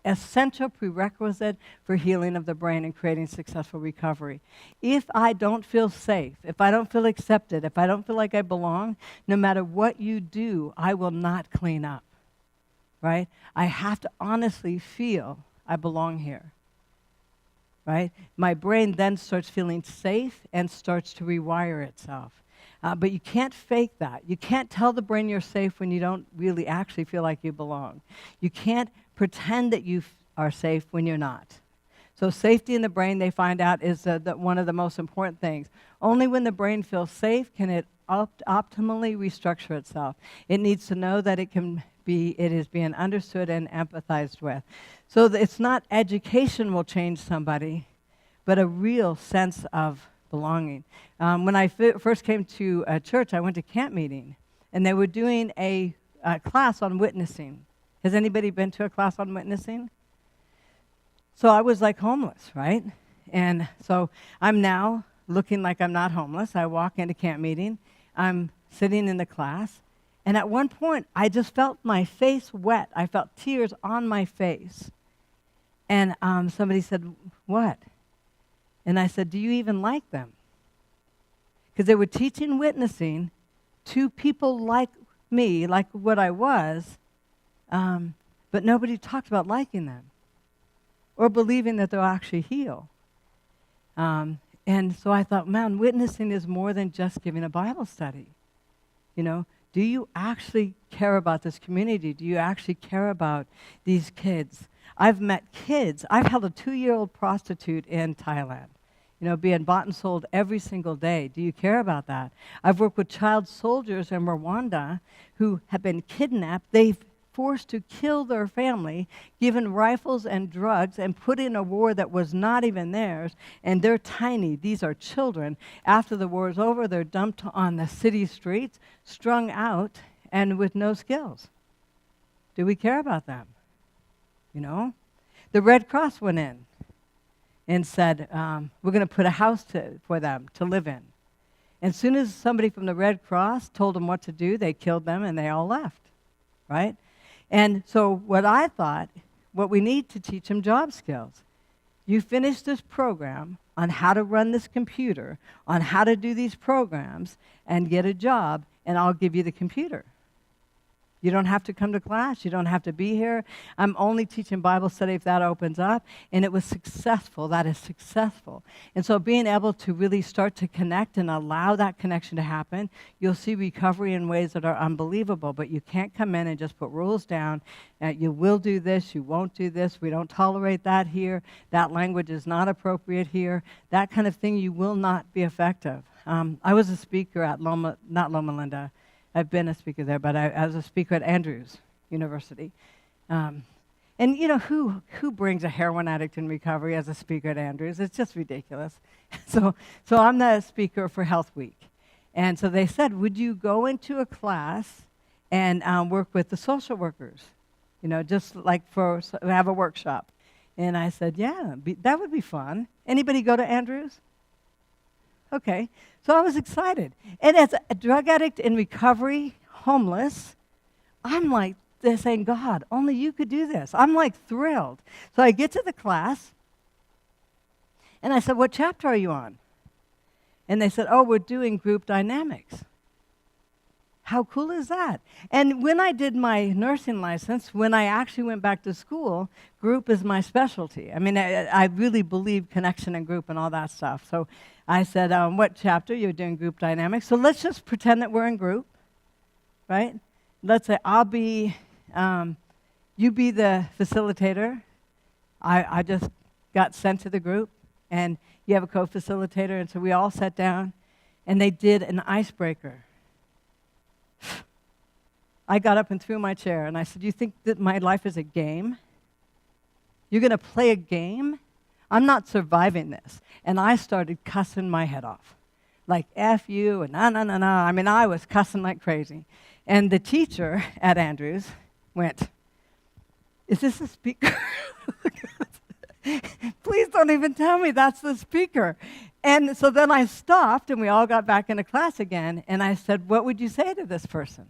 essential prerequisite for healing of the brain and creating successful recovery. If I don't feel safe, if I don't feel accepted, if I don't feel like I belong, no matter what you do, I will not clean up, right? I have to honestly feel I belong here. right? My brain then starts feeling safe and starts to rewire itself. But you can't fake that. You can't tell the brain you're safe when you don't really actually feel like you belong. You can't pretend that you are safe when you're not. So safety in the brain, they find out, is one of the most important things. Only when the brain feels safe can it optimally restructure itself. It needs to know that it is being understood and empathized with. So it's not education will change somebody, but a real sense of belonging. When I first came to a church, I went to camp meeting, and they were doing a class on witnessing. Has anybody been to a class on witnessing? So I was like homeless, right? And so I'm now looking like I'm not homeless. I walk into camp meeting. I'm sitting in the class. And at one point, I just felt my face wet. I felt tears on my face. And somebody said, "What?" And I said, "Do you even like them?" Because they were teaching witnessing to people like me, like what I was, but nobody talked about liking them or believing that they'll actually heal. And so I thought, man, witnessing is more than just giving a Bible study. You know, do you actually care about this community? Do you actually care about these kids? I've met kids. I've held a 2-year-old prostitute in Thailand, you know, being bought and sold every single day. Do you care about that? I've worked with child soldiers in Rwanda who have been kidnapped. They've forced to kill their family, given rifles and drugs, and put in a war that was not even theirs, and they're tiny. These are children. After the war is over, they're dumped on the city streets, strung out, and with no skills. Do we care about them? You know? The Red Cross went in and said, we're going to put a house for them to live in. And as soon as somebody from the Red Cross told them what to do, they killed them and they all left, right? And so what I thought, what we need to teach them job skills. You finish this program on how to run this computer, on how to do these programs, and get a job, and I'll give you the computer. You don't have to come to class. You don't have to be here. I'm only teaching Bible study if that opens up. And it was successful. That is successful. And so being able to really start to connect and allow that connection to happen, you'll see recovery in ways that are unbelievable. But you can't come in and just put rules down. You will do this. You won't do this. We don't tolerate that here. That language is not appropriate here. That kind of thing, you will not be effective. I was a speaker at Loma Linda. I've been a speaker there, but I was a speaker at Andrews University. And you know, who brings a heroin addict in recovery as a speaker at Andrews? It's just ridiculous. So I'm the speaker for Health Week. And so they said, would you go into a class and work with the social workers? You know, just like have a workshop. And I said, yeah, that would be fun. Anybody go to Andrews? Okay, so I was excited. And as a drug addict in recovery, homeless, I'm like saying, God, only you could do this. I'm like thrilled. So I get to the class, and I said, what chapter are you on? And they said, oh, we're doing group dynamics. How cool is that? And when I did my nursing license, when I actually went back to school, group is my specialty. I mean, I really believe connection and group and all that stuff. So I said, what chapter? You're doing group dynamics. So let's just pretend that we're in group, right? Let's say you be the facilitator. I just got sent to the group, and you have a co-facilitator. And so we all sat down, and they did an icebreaker. I got up and threw my chair, and I said, you think that my life is a game? You're going to play a game? I'm not surviving this. And I started cussing my head off. Like, F you, and no. I mean, I was cussing like crazy. And the teacher at Andrews went, is this a speaker? Please don't even tell me that's the speaker. And so then I stopped, and we all got back into class again, and I said, what would you say to this person?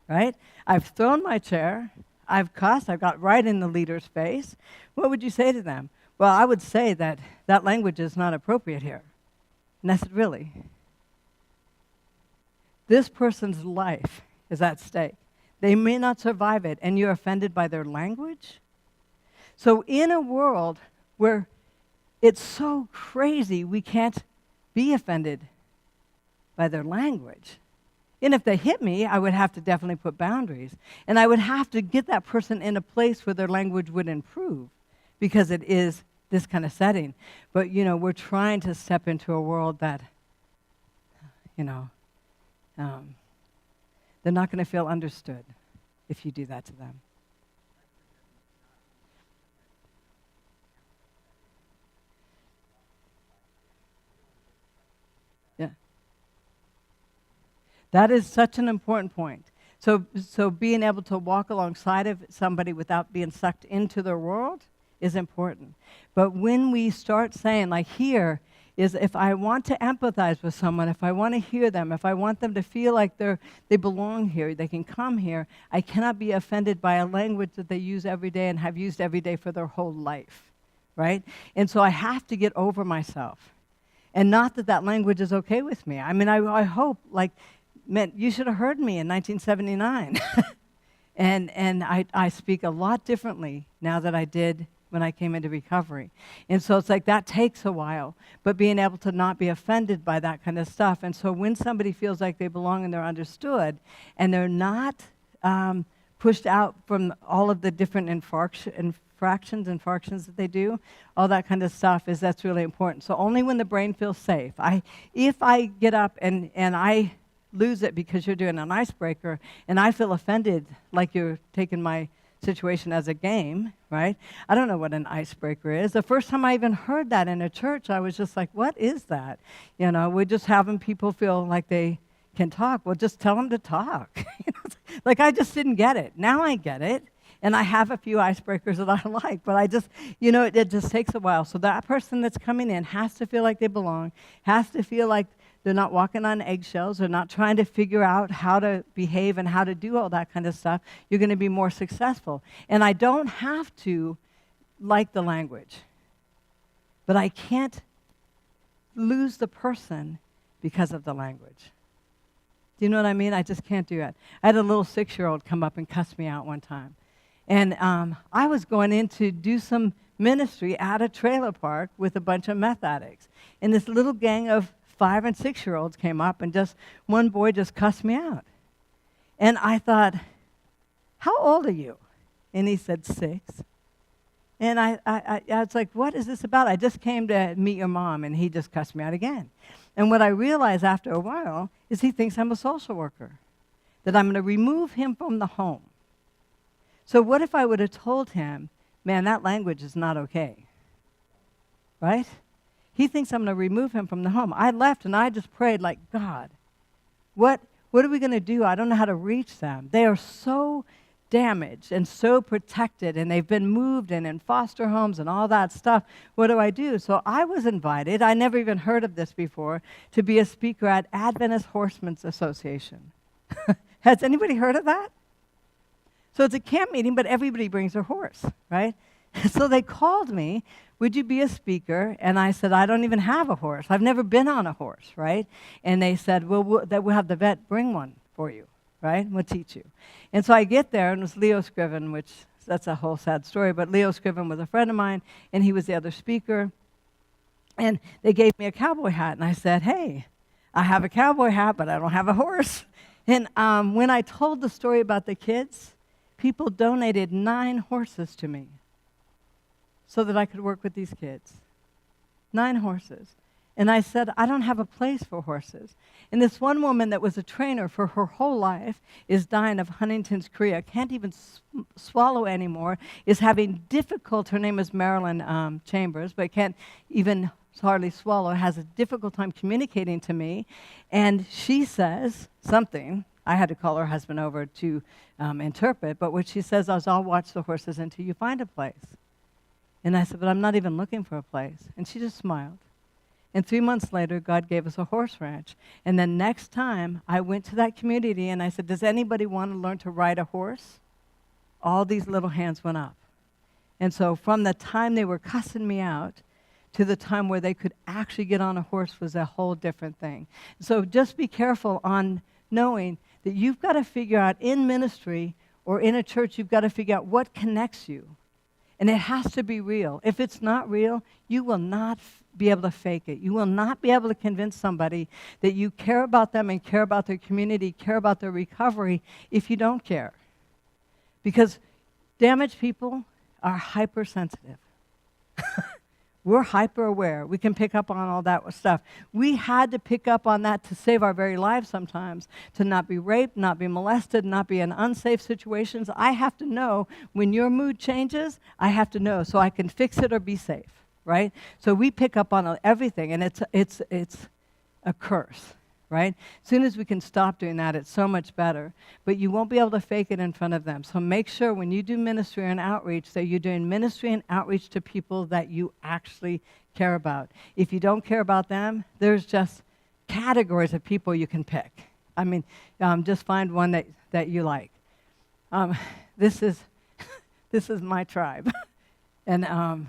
Right? I've thrown my chair. I've cussed. I've got right in the leader's face. What would you say to them? Well, I would say that language is not appropriate here. And I said, really? This person's life is at stake. They may not survive it, and you're offended by their language? So in a world where it's so crazy we can't be offended by their language. And if they hit me, I would have to definitely put boundaries. And I would have to get that person in a place where their language would improve, because it is this kind of setting. But, we're trying to step into a world that, they're not going to feel understood if you do that to them. Yeah. That is such an important point. So being able to walk alongside of somebody without being sucked into their world is important. But when we start saying, like here, is if I want to empathize with someone, if I want to hear them, if I want them to feel like they belong here, they can come here, I cannot be offended by a language that they use every day and have used every day for their whole life, right? And so I have to get over myself. And not that language is okay with me. I mean, I hope, man, you should have heard me in 1979. and I speak a lot differently now than I did when I came into recovery. And so it's like that takes a while, but being able to not be offended by that kind of stuff. And so when somebody feels like they belong and they're understood, and they're not pushed out from all of the different infractions that they do, all that kind of stuff, that's really important. So only when the brain feels safe. If I get up and I lose it because you're doing an icebreaker, and I feel offended like you're taking my situation as a game, right? I don't know what an icebreaker is. The first time I even heard that in a church, I was just like, what is that? We're just having people feel like they can talk. Well, just tell them to talk. Like, I just didn't get it. Now I get it. And I have a few icebreakers that I like, but I just, it just takes a while. So that person that's coming in has to feel like they belong, has to feel like they're not walking on eggshells. They're not trying to figure out how to behave and how to do all that kind of stuff. You're going to be more successful. And I don't have to like the language, but I can't lose the person because of the language. Do you know what I mean? I just can't do it. I had a little 6-year-old come up and cuss me out one time. And I was going in to do some ministry at a trailer park with a bunch of meth addicts. And this little gang of 5- and 6-year-olds came up, and just one boy just cussed me out. And I thought, how old are you? And he said 6. And I was like, what is this about? I just came to meet your mom, and he just cussed me out again. And what I realized after a while is he thinks I'm a social worker, that I'm going to remove him from the home. So what if I would have told him, man, that language is not okay, right? He thinks I'm going to remove him from the home. I left, and I just prayed like, God, what are we going to do? I don't know how to reach them. They are so damaged and so protected, and they've been moved and in foster homes and all that stuff. What do I do? So I was invited, I never even heard of this before, to be a speaker at Adventist Horsemen's Association. Has anybody heard of that? So it's a camp meeting, but everybody brings their horse, right? So they called me, would you be a speaker? And I said, I don't even have a horse. I've never been on a horse, right? And they said, well, we'll have the vet bring one for you, right? We'll teach you. And so I get there, and it was Leo Scriven, which that's a whole sad story, but Leo Scriven was a friend of mine, and he was the other speaker. And they gave me a cowboy hat, and I said, hey, I have a cowboy hat, but I don't have a horse. And when I told the story about the kids, people donated 9 horses to me so that I could work with these kids. 9 horses. And I said, I don't have a place for horses. And this one woman that was a trainer for her whole life is dying of Huntington's chorea, can't even swallow anymore, is having difficult, her name is Marilyn Chambers, but can't even hardly swallow, has a difficult time communicating to me. And she says something. I had to call her husband over to interpret, but what she says is, I'll watch the horses until you find a place. And I said, but I'm not even looking for a place. And she just smiled. And 3 months later, God gave us a horse ranch. And then next time, I went to that community and I said, does anybody want to learn to ride a horse? All these little hands went up. And so from the time they were cussing me out to the time where they could actually get on a horse was a whole different thing. So just be careful on knowing that you've got to figure out in ministry or in a church, you've got to figure out what connects you. And it has to be real. If it's not real, you will not be able to fake it. You will not be able to convince somebody that you care about them and care about their community, care about their recovery, if you don't care. Because damaged people are hypersensitive. We're hyper aware. We can pick up on all that stuff. We had to pick up on that to save our very lives sometimes, to not be raped, not be molested, not be in unsafe situations. I have to know when your mood changes, I have to know so I can fix it or be safe, right? So we pick up on everything, and it's a curse, right? As soon as we can stop doing that, it's so much better. But you won't be able to fake it in front of them. So make sure when you do ministry and outreach that you're doing ministry and outreach to people that you actually care about. If you don't care about them, there's just categories of people you can pick. I mean, just find one that you like. This is my tribe. And,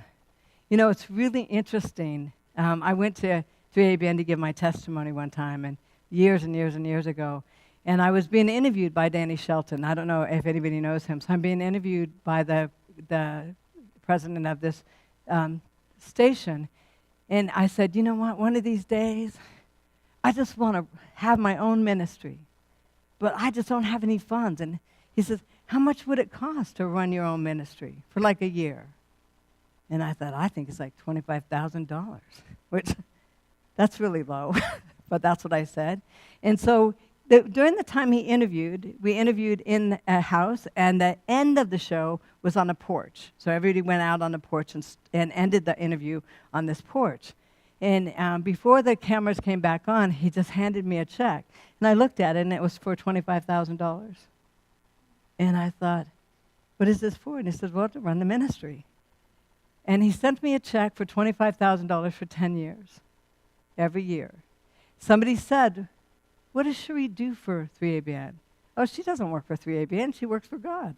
it's really interesting. I went to 3ABN to give my testimony one time, and years and years and years ago. And I was being interviewed by Danny Shelton. I don't know if anybody knows him. So I'm being interviewed by the president of this station. And I said, you know what, one of these days, I just want to have my own ministry. But I just don't have any funds. And he says, how much would it cost to run your own ministry for like a year? And I thought, I think it's like $25,000, which that's really low. But that's what I said. And so during the time we interviewed in a house, and the end of the show was on a porch. So everybody went out on the porch and ended the interview on this porch. And before the cameras came back on, he just handed me a check. And I looked at it, and it was for $25,000. And I thought, what is this for? And he said, well, to run the ministry. And he sent me a check for $25,000 for 10 years, every year. Somebody said, what does Cheri do for 3ABN? Oh, she doesn't work for 3ABN. She works for God.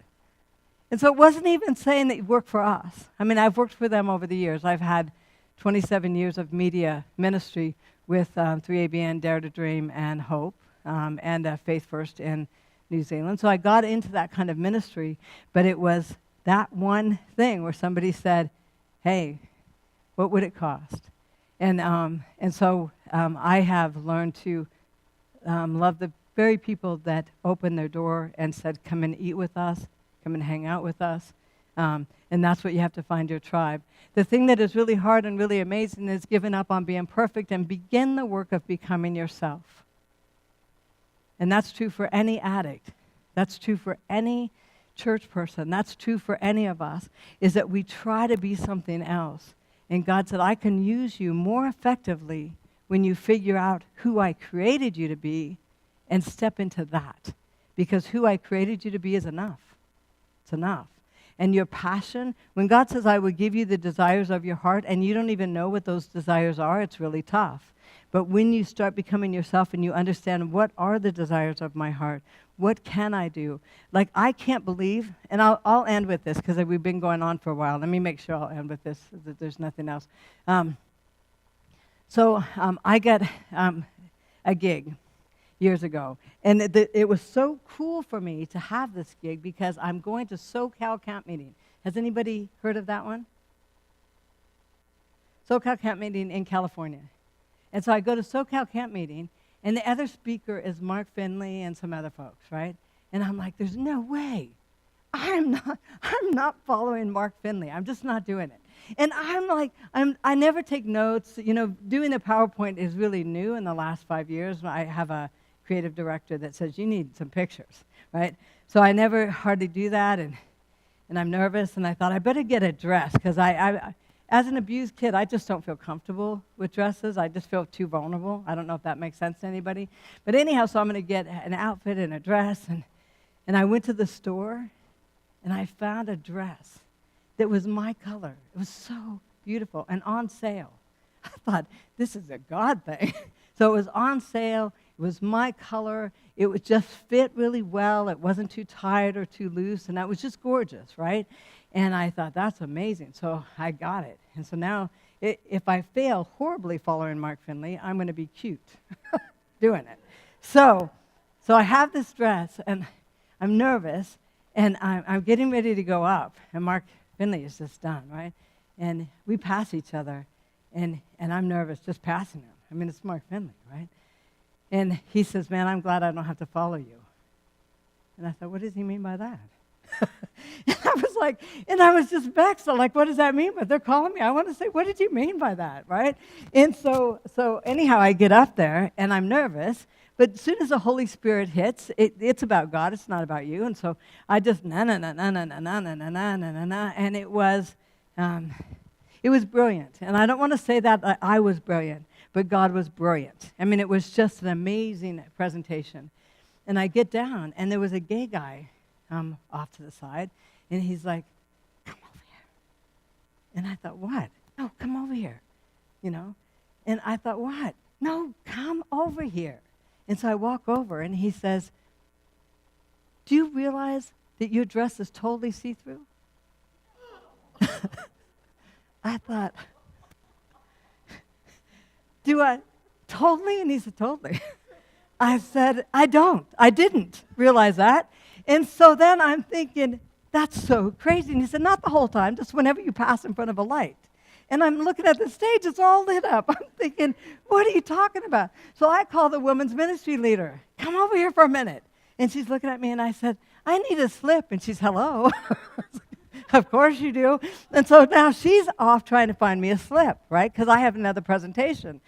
And so it wasn't even saying that you work for us. I mean, I've worked for them over the years. I've had 27 years of media ministry with 3ABN, Dare to Dream, and Hope, and Faith First in New Zealand. So I got into that kind of ministry, but it was that one thing where somebody said, hey, what would it cost? And so I have learned to love the very people that opened their door and said, come and eat with us, come and hang out with us. And that's what you have to find your tribe. The thing that is really hard and really amazing is giving up on being perfect and begin the work of becoming yourself. And that's true for any addict. That's true for any church person. That's true for any of us, is that we try to be something else. And God said, I can use you more effectively when you figure out who I created you to be and step into that. Because who I created you to be is enough. It's enough. And your passion, when God says, I will give you the desires of your heart, and you don't even know what those desires are, it's really tough. But when you start becoming yourself and you understand what are the desires of my heart, what can I do? Like, I can't believe, and I'll end with this because we've been going on for a while. Let me make sure I'll end with this, that there's nothing else. I got a gig years ago, and it was so cool for me to have this gig because I'm going to SoCal Camp Meeting. Has anybody heard of that one? SoCal Camp Meeting in California. And so I go to SoCal Camp Meeting, and the other speaker is Mark Finley and some other folks, right? And I'm like, there's no way. I'm not following Mark Finley. I'm just not doing it. And I'm like, I never take notes. You know, doing the PowerPoint is really new in the last 5 years. I have a creative director that says, you need some pictures, right? So I never hardly do that, and I'm nervous, and I thought I better get a dress, because I as an abused kid, I just don't feel comfortable with dresses. I just feel too vulnerable. I don't know if that makes sense to anybody. But anyhow, so I'm going to get an outfit and a dress, and I went to the store, and I found a dress that was my color. It was so beautiful and on sale. I thought, this is a God thing. So it was on sale. It was my color. It would just fit really well. It wasn't too tight or too loose, and that was just gorgeous, right? And I thought, that's amazing. So I got it. And so now, if I fail horribly following Mark Finley, I'm going to be cute doing it. So I have this dress, and I'm nervous, and I'm getting ready to go up. And Mark Finley is just done, right? And we pass each other, and I'm nervous just passing him. I mean, it's Mark Finley, right? And he says, man, I'm glad I don't have to follow you. And I thought, what does he mean by that? And I was just vexed. I'm like, what does that mean? But they're calling me. I want to say, what did you mean by that, right? And so anyhow, I get up there, and I'm nervous. But as soon as the Holy Spirit hits, it's about God. It's not about you. And so I just and it was brilliant. And I don't want to say that I was brilliant, but God was brilliant. I mean, it was just an amazing presentation. And I get down, and there was a gay guy off to the side, and he's like, come over here. And I thought, what? No, come over here, And I thought, what? No, come over here. And so I walk over, and he says, do you realize that your dress is totally see-through? I thought, do I? Totally? And he said, totally. I said, I didn't realize that. And so then I'm thinking, that's so crazy. And he said, not the whole time, just whenever you pass in front of a light. And I'm looking at the stage, it's all lit up. I'm thinking, what are you talking about? So I call the women's ministry leader. Come over here for a minute. And she's looking at me, and I said, I need a slip. And she's, hello. Of course you do. And so now she's off trying to find me a slip, right? Because I have another presentation.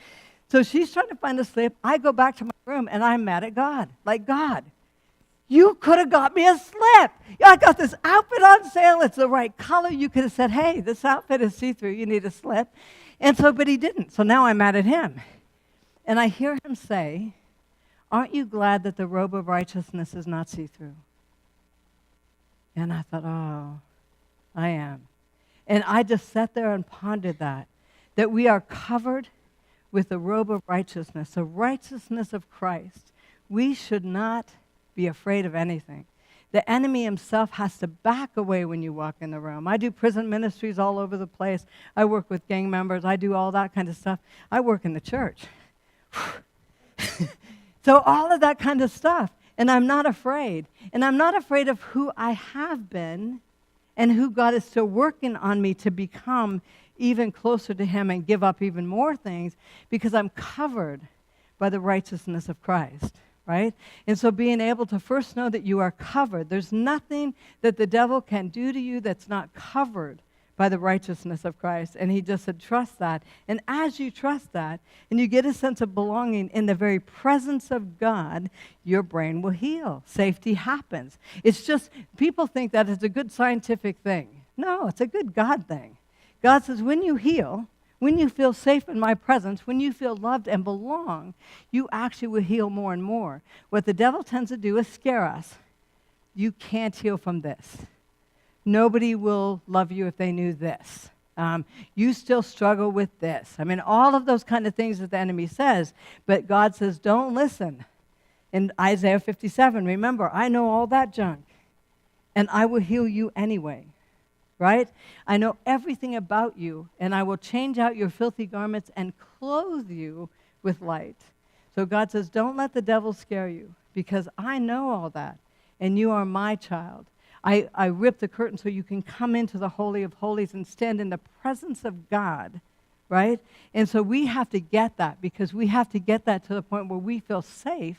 So she's trying to find a slip. I go back to my room, and I'm mad at God. Like, God, you could have got me a slip. I got this outfit on sale. It's the right color. You could have said, hey, this outfit is see-through. You need a slip. And so, but he didn't. So now I'm mad at him. And I hear him say, aren't you glad that the robe of righteousness is not see-through? And I thought, oh, I am. And I just sat there and pondered that we are covered with the robe of righteousness, the righteousness of Christ. We should not be afraid of anything. The enemy himself has to back away when you walk in the room. I do prison ministries all over the place. I work with gang members. I do all that kind of stuff. I work in the church. So all of that kind of stuff. And I'm not afraid. And I'm not afraid of who I have been and who God is still working on me to become even closer to him and give up even more things, because I'm covered by the righteousness of Christ. Right? And so being able to first know that you are covered. There's nothing that the devil can do to you that's not covered by the righteousness of Christ. And he just said, trust that. And as you trust that, and you get a sense of belonging in the very presence of God, your brain will heal. Safety happens. It's just, people think that it's a good scientific thing. No, it's a good God thing. God says, when you heal, when you feel safe in my presence, when you feel loved and belong, you actually will heal more and more. What the devil tends to do is scare us. You can't heal from this. Nobody will love you if they knew this. You still struggle with this. I mean, all of those kind of things that the enemy says, but God says, don't listen. In Isaiah 57, remember, I know all that junk, and I will heal you anyway. Right? I know everything about you, and I will change out your filthy garments and clothe you with light. So God says, don't let the devil scare you, because I know all that, and you are my child. I rip the curtain so you can come into the Holy of Holies and stand in the presence of God, right? And so we have to get that, because we have to get that to the point where we feel safe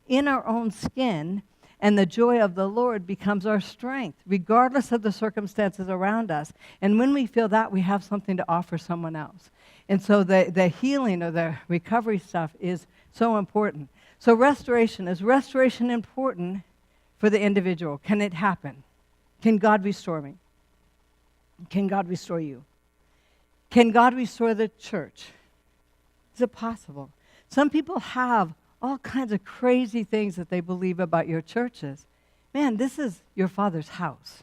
in our own skin, and the joy of the Lord becomes our strength, regardless of the circumstances around us. And when we feel that, we have something to offer someone else. And so the healing or the recovery stuff is so important. So restoration, is restoration important for the individual? Can it happen? Can God restore me? Can God restore you? Can God restore the church? Is it possible? Some people have all kinds of crazy things that they believe about your churches. Man, this is your Father's house.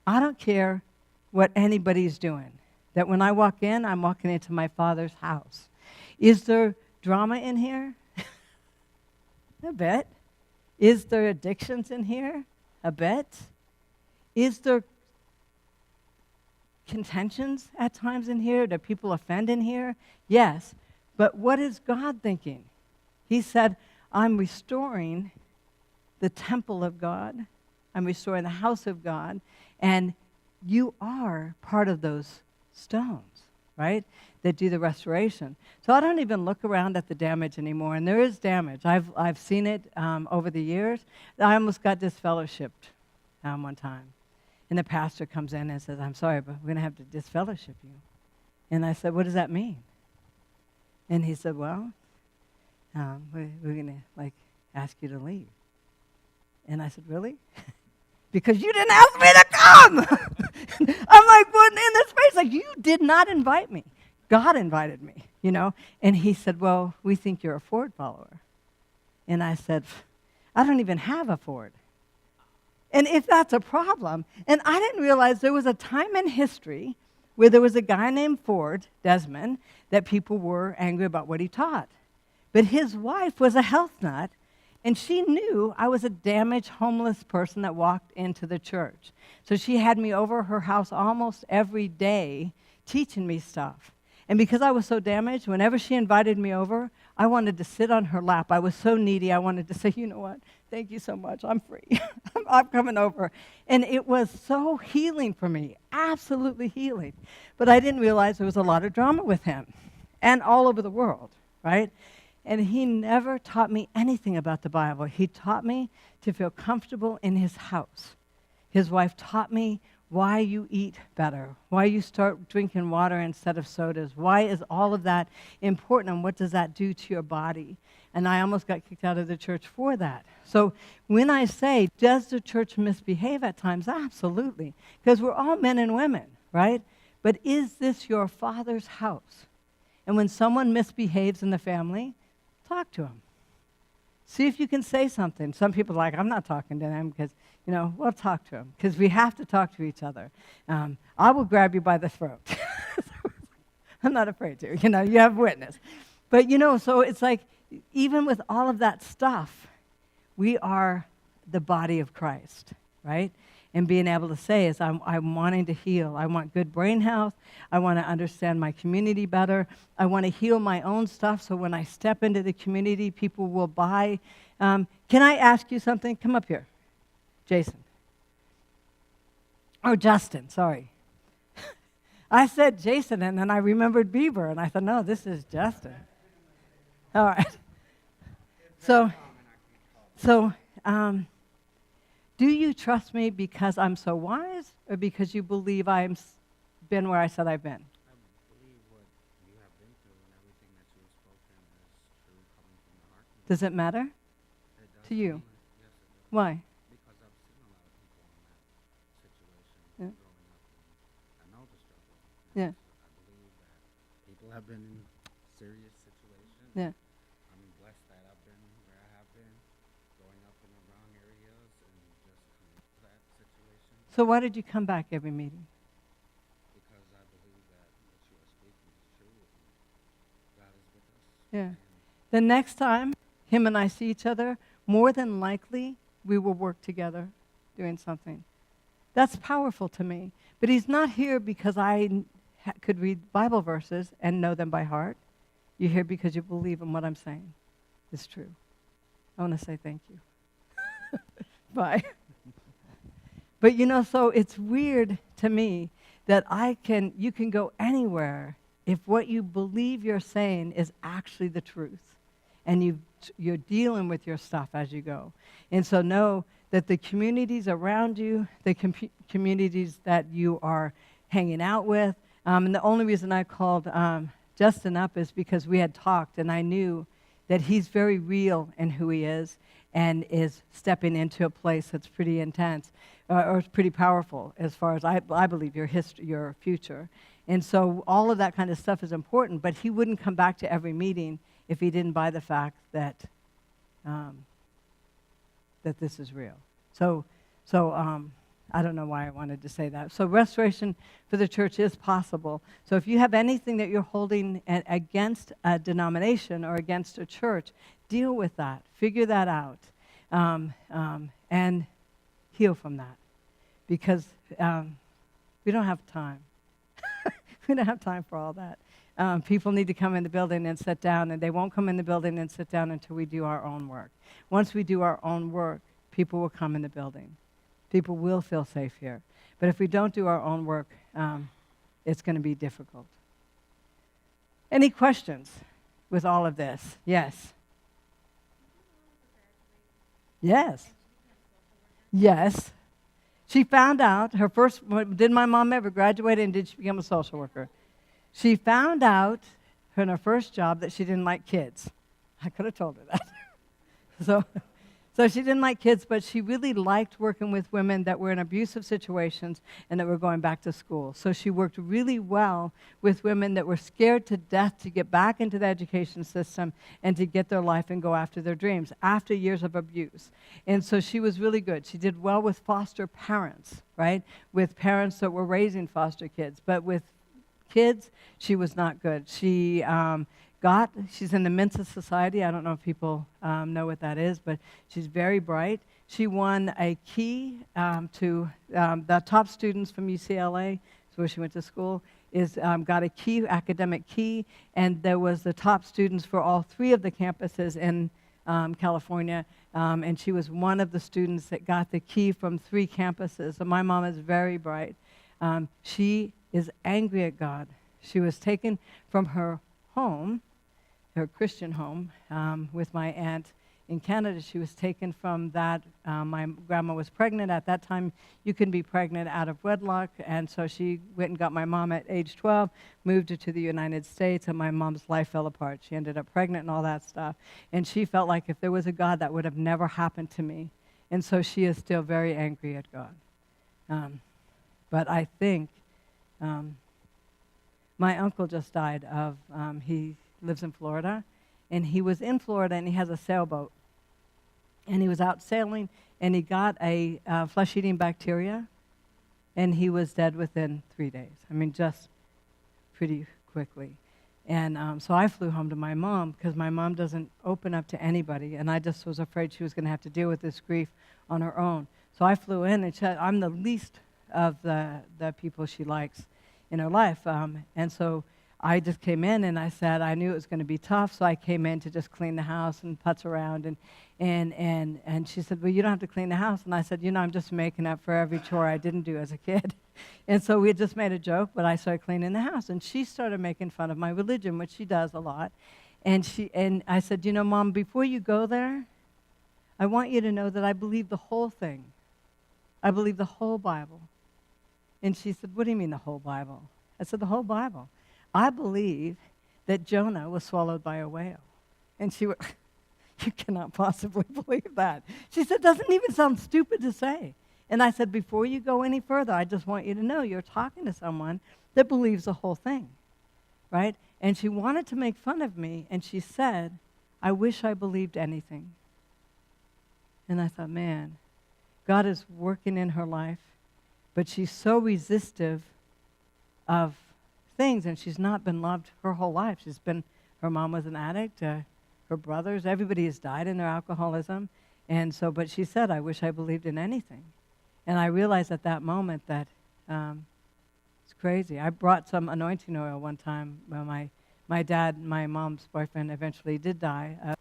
I don't care what anybody's doing. That when I walk in, I'm walking into my Father's house. Is there drama in here? A bit. Is there addictions in here? A bit. Is there contentions at times in here? Do people offend in here? Yes. But what is God thinking? He said, I'm restoring the temple of God. I'm restoring the house of God. And you are part of those stones, right, that do the restoration. So I don't even look around at the damage anymore, and there is damage. I've seen it over the years. I almost got disfellowshipped one time. And the pastor comes in and says, I'm sorry, but we're going to have to disfellowship you. And I said, what does that mean? And he said, well, we're going to, ask you to leave. And I said, really? Because you didn't ask me to come! I'm like, well, in this space, you did not invite me. God invited me, And he said, well, we think you're a Ford follower. And I said, I don't even have a Ford. And if that's a problem, and I didn't realize there was a time in history where there was a guy named Ford, Desmond, that people were angry about what he taught. But his wife was a health nut, and she knew I was a damaged, homeless person that walked into the church. So she had me over her house almost every day teaching me stuff. And because I was so damaged, whenever she invited me over, I wanted to sit on her lap. I was so needy, I wanted to say, you know what, thank you so much, I'm free. I'm coming over. And it was so healing for me, absolutely healing. But I didn't realize there was a lot of drama with him and all over the world, right? And he never taught me anything about the Bible. He taught me to feel comfortable in his house. His wife taught me why you eat better, why you start drinking water instead of sodas. Why is all of that important, and what does that do to your body? And I almost got kicked out of the church for that. So when I say, does the church misbehave at times? Absolutely, because we're all men and women, right? But is this your Father's house? And when someone misbehaves in the family, talk to them. See if you can say something. Some people are like, I'm not talking to them because, we'll talk to them because we have to talk to each other. I will grab you by the throat. I'm not afraid to. You have witness. But, so it's like, even with all of that stuff, we are the body of Christ, right? And being able to say is, I'm wanting to heal. I want good brain health. I want to understand my community better. I want to heal my own stuff so when I step into the community, people will buy. Can I ask you something? Come up here. Jason. Oh, Justin, sorry. I said Jason, and then I remembered Bieber, and I thought, no, this is Justin. All right. So, do you trust me because I'm so wise, or because you believe I've been where I said I've been? I believe what you have been through and everything that you have spoken is true coming from the heart. Does it matter It does to you? Yes, it does. Why? Because I've seen a lot of people in that situation Yeah. growing up, and I know the struggle. Yeah. I believe that people have been in serious situations. Yeah. I'm blessed that I've been where I have been, growing up in the wrong areas and just coming to that situation. So why did you come back every meeting? Because I believe that what you are speaking is true and God is with us. Yeah. And The next time him and I see each other, more than likely we will work together doing something. That's powerful to me. But he's not here because I could read Bible verses and know them by heart. You're here because you believe in what I'm saying is true. I want to say thank you. Bye. But so it's weird to me that you can go anywhere if what you believe you're saying is actually the truth. And you're dealing with your stuff as you go. And so know that the communities around you, the communities that you are hanging out with, and the only reason I called Justin up is because we had talked, and I knew that he's very real in who he is and is stepping into a place that's pretty intense, or it's pretty powerful as far as I believe your future. And so all of that kind of stuff is important, but he wouldn't come back to every meeting if he didn't buy the fact that that this is real. So I don't know why I wanted to say that. So restoration for the church is possible. So if you have anything that you're holding against a denomination or against a church, deal with that. Figure that out. And heal from that. Because we don't have time. We don't have time for all that. People need to come in the building and sit down, and they won't come in the building and sit down until we do our own work. Once we do our own work, people will come in the building. People will feel safe here. But if we don't do our own work, it's going to be difficult. Any questions with all of this? Yes. Yes. Yes. She found out her first, did my mom ever graduate and did she become a social worker? She found out in her first job that she didn't like kids. I could have told her that. So she didn't like kids, but she really liked working with women that were in abusive situations and that were going back to school. So she worked really well with women that were scared to death to get back into the education system and to get their life and go after their dreams after years of abuse. And so she was really good. She did well with foster parents, right? With parents that were raising foster kids. But with kids, she was not good. She's in the Mensa Society. I don't know if people know what that is, but she's very bright. She won a key to the top students from UCLA, where she went to school, got a key, academic key, and there was the top students for all 3 of the campuses in California, and she was one of the students that got the key from 3 campuses. So my mom is very bright. She is angry at God. She was taken from her home, her Christian home, with my aunt in Canada. She was taken from that. My grandma was pregnant. At that time, you can be pregnant out of wedlock. And so she went and got my mom at age 12, moved her to the United States, and my mom's life fell apart. She ended up pregnant and all that stuff. And she felt like if there was a God, that would have never happened to me. And so she is still very angry at God. But I think my uncle just died of, he lives in Florida, and he was in Florida, and he has a sailboat. And he was out sailing, and he got a flesh-eating bacteria, and he was dead within 3 days. I mean, just pretty quickly. And so I flew home to my mom, because my mom doesn't open up to anybody, and I just was afraid she was going to have to deal with this grief on her own. So I flew in, and I'm the least of the people she likes in her life. And so I just came in, and I said I knew it was going to be tough, so I came in to just clean the house and putz around. And she said, well, you don't have to clean the house. And I said, I'm just making up for every chore I didn't do as a kid. And so we had just made a joke, but I started cleaning the house. And she started making fun of my religion, which she does a lot. And I said, Mom, before you go there, I want you to know that I believe the whole thing. I believe the whole Bible. And she said, what do you mean the whole Bible? I said, the whole Bible. I believe that Jonah was swallowed by a whale. And she went, you cannot possibly believe that. She said, doesn't even sound stupid to say. And I said, before you go any further, I just want you to know you're talking to someone that believes the whole thing, right? And she wanted to make fun of me, and she said, I wish I believed anything. And I thought, man, God is working in her life, but she's so resistive of things, and she's not been loved her whole life. Her mom was an addict, her brothers, everybody has died in their alcoholism, and so, but she said, I wish I believed in anything. And I realized at that moment that it's crazy. I brought some anointing oil one time when my dad, my mom's boyfriend, eventually did die of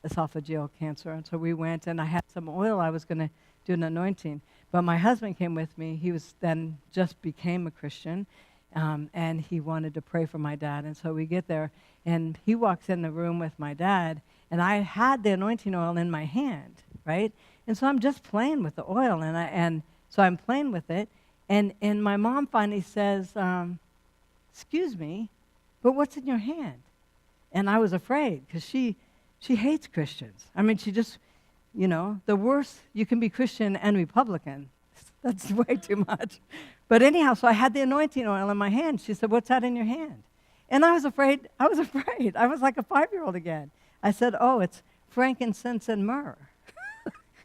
esophageal cancer, and so we went, and I had some oil. I was going to do an anointing, but my husband came with me. He was then just became a Christian, and he wanted to pray for my dad. And so we get there, and he walks in the room with my dad, and I had the anointing oil in my hand, right? And so I'm just playing with the oil, and so I'm playing with it, and my mom finally says, excuse me, but what's in your hand? And I was afraid, because she hates Christians. I mean, she just, the worst, you can be Christian and Republican. That's way too much. But anyhow, so I had the anointing oil in my hand. She said, what's that in your hand? And I was afraid. I was like a 5-year-old again. I said, oh, it's frankincense and myrrh.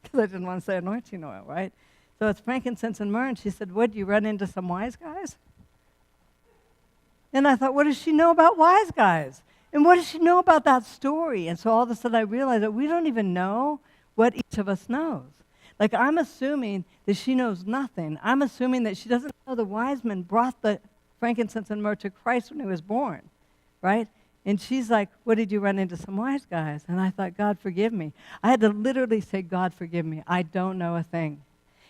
Because I didn't want to say anointing oil, right? So it's frankincense and myrrh. And she said, what, do you run into some wise guys? And I thought, what does she know about wise guys? And what does she know about that story? And so all of a sudden I realized that we don't even know what each of us knows. Like, I'm assuming that she knows nothing. I'm assuming that she doesn't know the wise men brought the frankincense and myrrh to Christ when he was born, right? And she's like, what, did you run into some wise guys? And I thought, God, forgive me. I had to literally say, God, forgive me. I don't know a thing.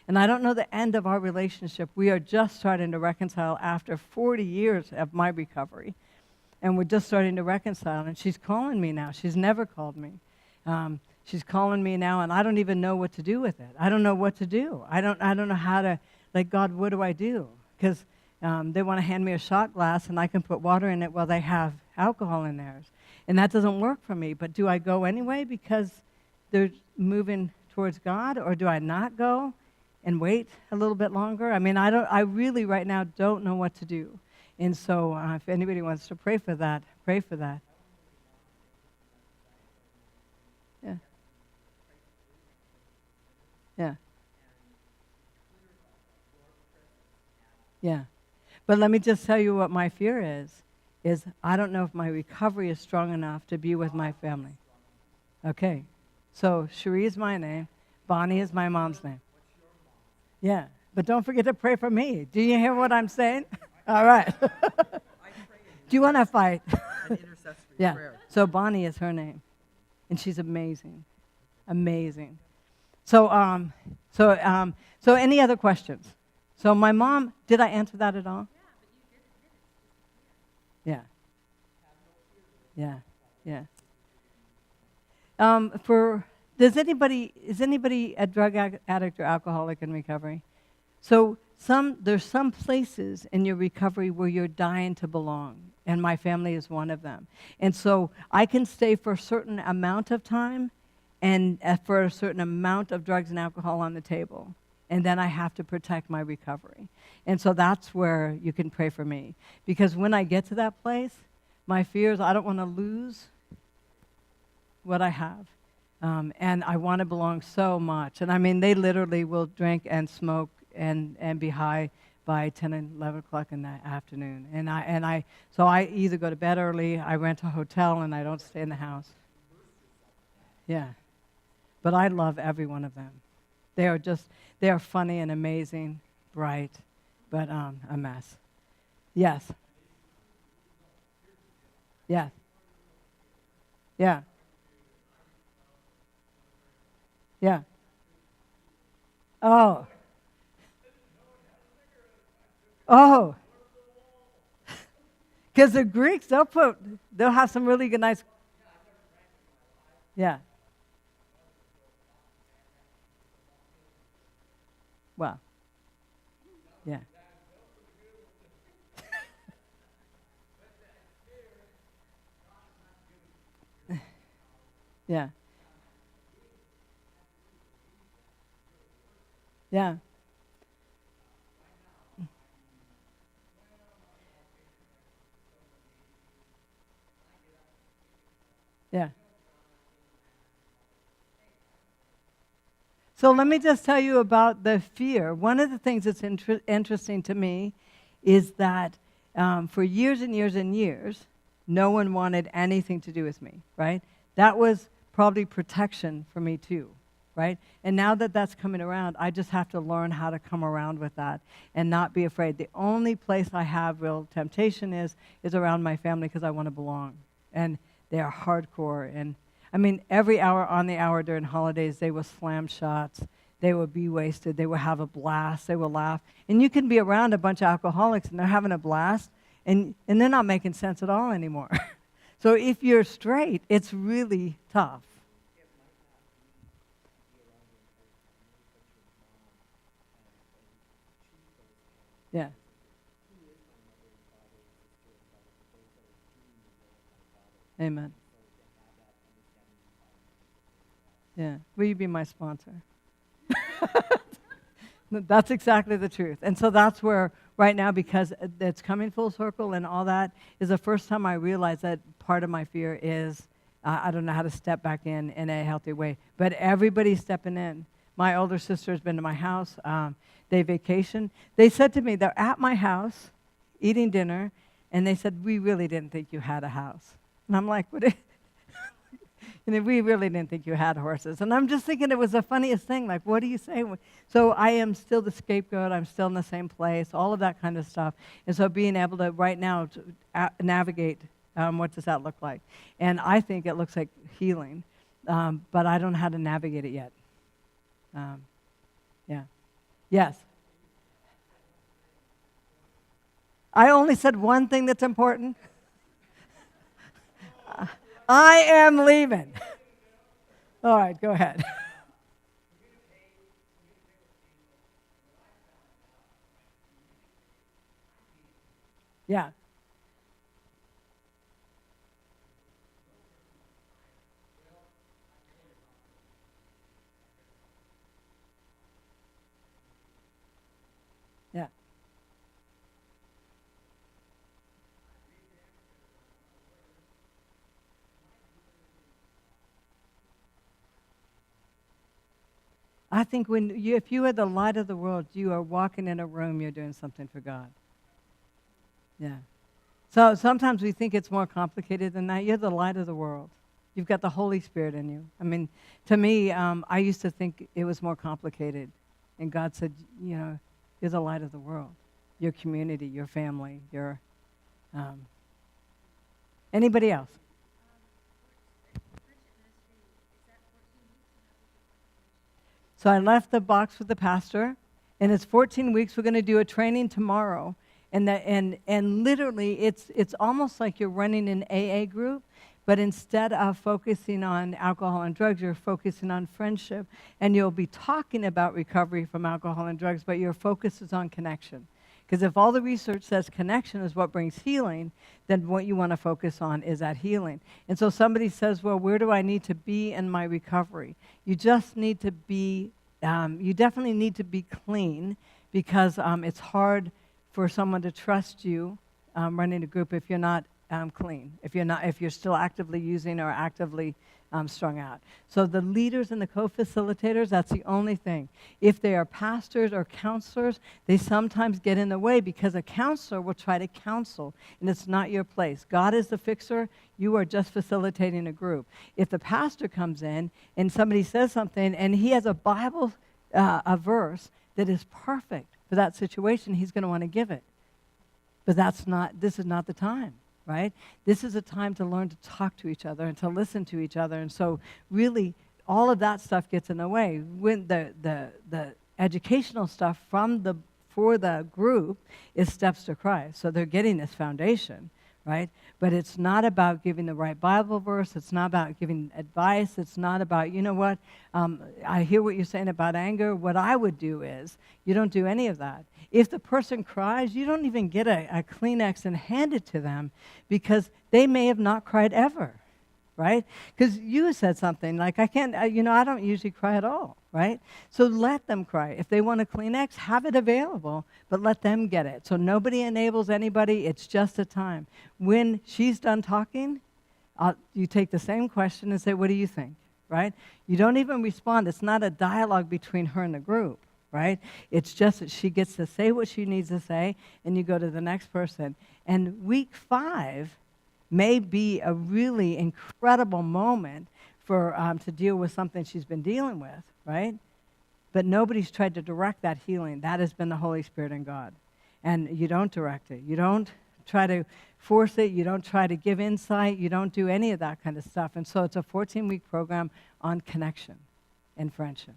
And I don't know the end of our relationship. We are just starting to reconcile after 40 years of my recovery. And we're just starting to reconcile. And she's calling me now. She's never called me. She's calling me now, and I don't even know what to do with it. I don't know what to do. I don't know how to, like, God, what do I do? Because they want to hand me a shot glass, and I can put water in it while they have alcohol in theirs. And that doesn't work for me. But do I go anyway because they're moving towards God, or do I not go and wait a little bit longer? I mean, I really right now don't know what to do. And so if anybody wants to pray for that, pray for that. Yeah. Yeah. Yeah. But let me just tell you what my fear is I don't know if my recovery is strong enough to be with my family. Okay. So Cheri is my name. Bonnie is my mom's name. Yeah. But don't forget to pray for me. Do you hear what I'm saying? All right. Do you want to fight? An intercessory Yeah. prayer. So Bonnie is her name. And she's amazing. Amazing. So any other questions? So my mom, did I answer that at all? Yeah. Yeah. Yeah. Is anybody a drug addict or alcoholic in recovery? So there's some places in your recovery where you're dying to belong, and my family is one of them. And so I can stay for a certain amount of time and for a certain amount of drugs and alcohol on the table, and then I have to protect my recovery. And so that's where you can pray for me. Because when I get to that place, my fear is I don't want to lose what I have. And I want to belong so much. And I mean, they literally will drink and smoke and be high by 10 and 11 o'clock in the afternoon. So I either go to bed early, I rent a hotel, and I don't stay in the house. Yeah. But I love every one of them. They are funny and amazing, bright, but a mess. Yes. Yes. Yeah. Yeah. Oh. Oh. Because the Greeks, they'll have some really good, nice. Yeah. Well. Yeah. Yeah. Yeah. Yeah. So let me just tell you about the fear. One of the things that's interesting to me is that for years and years and years, no one wanted anything to do with me, right? That was probably protection for me too, right? And now that that's coming around, I just have to learn how to come around with that and not be afraid. The only place I have real temptation is around my family because I want to belong. And they are hardcore. And I mean, every hour on the hour during holidays, they will slam shots. They will be wasted. They will have a blast. They will laugh. And you can be around a bunch of alcoholics, and they're having a blast, and they're not making sense at all anymore. So if you're straight, it's really tough. Yeah. Amen. Yeah. Will you be my sponsor? That's exactly the truth. And so that's where, right now, because it's coming full circle and all that, is the first time I realized that part of my fear is I don't know how to step back in a healthy way. But everybody's stepping in. My older sister has been to my house. They vacation. They said to me, they're at my house eating dinner, and they said, we really didn't think you had a house. And I'm like, what? We really didn't think you had horses. And I'm just thinking it was the funniest thing. Like, what do you say? So I am still the scapegoat. I'm still in the same place, all of that kind of stuff. And so being able to, right now, navigate, what does that look like? And I think it looks like healing, but I don't know how to navigate it yet. Yeah. Yes. I only said one thing that's important. I am leaving. All right, go ahead. Yeah. Yeah. I think if you are the light of the world, you are walking in a room, you're doing something for God. Yeah. So sometimes we think it's more complicated than that. You're the light of the world. You've got the Holy Spirit in you. I mean, to me, I used to think it was more complicated. And God said, you're the light of the world. Your community, your family, your... anybody else? So I left the box with the pastor, and it's 14 weeks. We're going to do a training tomorrow. And literally, it's almost like you're running an AA group, but instead of focusing on alcohol and drugs, you're focusing on friendship. And you'll be talking about recovery from alcohol and drugs, but your focus is on connection. Because if all the research says connection is what brings healing, then what you want to focus on is that healing. And so somebody says, well, where do I need to be in my recovery? You just need to be, you definitely need to be clean, because it's hard for someone to trust you running a group if you're not clean, if you're still actively using or actively strung out. So the leaders and the co-facilitators, that's the only thing. If they are pastors or counselors, they sometimes get in the way, because a counselor will try to counsel, and it's not your place. God is the fixer. You are just facilitating a group. If the pastor comes in and somebody says something and he has a Bible, a verse that is perfect for that situation, he's going to want to give it. But this is not the time. Right? This is a time to learn to talk to each other and to listen to each other. And so really, all of that stuff gets in the way. When the educational stuff for the group is steps to Christ. So they're getting this foundation, right? But it's not about giving the right Bible verse. It's not about giving advice. It's not about, I hear what you're saying about anger. What I would do is, you don't do any of that. If the person cries, you don't even get a Kleenex and hand it to them, because they may have not cried ever, right? Because you said something like, I don't usually cry at all, right? So let them cry. If they want a Kleenex, have it available, but let them get it. So nobody enables anybody. It's just a time. When she's done talking, you take the same question and say, what do you think, right? You don't even respond. It's not a dialogue between her and the group. Right? It's just that she gets to say what she needs to say, and you go to the next person. And week 5 may be a really incredible moment for to deal with something she's been dealing with, right? But nobody's tried to direct that healing. That has been the Holy Spirit and God. And you don't direct it. You don't try to force it. You don't try to give insight. You don't do any of that kind of stuff. And so it's a 14-week program on connection and friendship.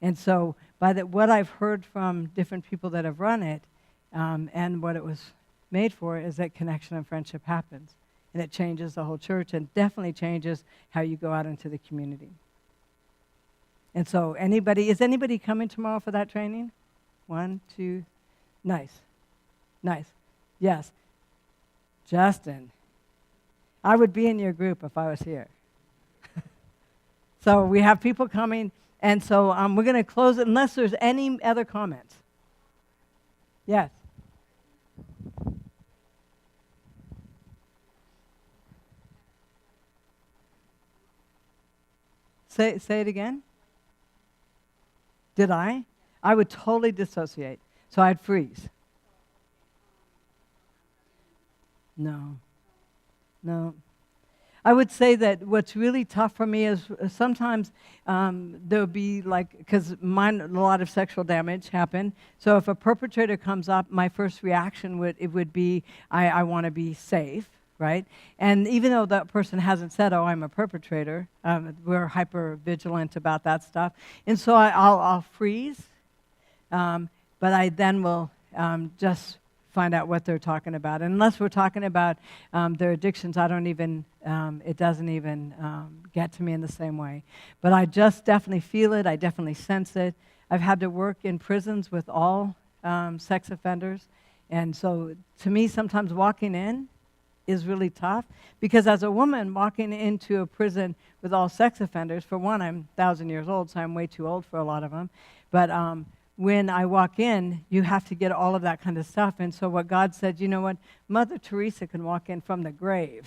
And so what I've heard from different people that have run it, and what it was made for, is that connection and friendship happens. And it changes the whole church, and definitely changes how you go out into the community. And so is anybody coming tomorrow for that training? 1, 2, nice. Yes. Justin, I would be in your group if I was here. So we have people coming. And so we're going to close it unless there's any other comments. Yes. Say it again. Did I? I would totally dissociate. So I'd freeze. No. I would say that what's really tough for me is sometimes there'll be because a lot of sexual damage happened. So if a perpetrator comes up, my first reaction would be, I want to be safe, right? And even though that person hasn't said, oh, I'm a perpetrator, we're hyper vigilant about that stuff. And so I'll freeze. But I then will just find out what they're talking about. And unless we're talking about their addictions, I don't even, it doesn't even get to me in the same way. But I just definitely feel it. I definitely sense it. I've had to work in prisons with all sex offenders. And so to me, sometimes walking in is really tough, because as a woman walking into a prison with all sex offenders, for one, I'm 1,000 years old, so I'm way too old for a lot of them. But when I walk in, you have to get all of that kind of stuff. And so what God said, you know what, Mother Teresa can walk in from the grave,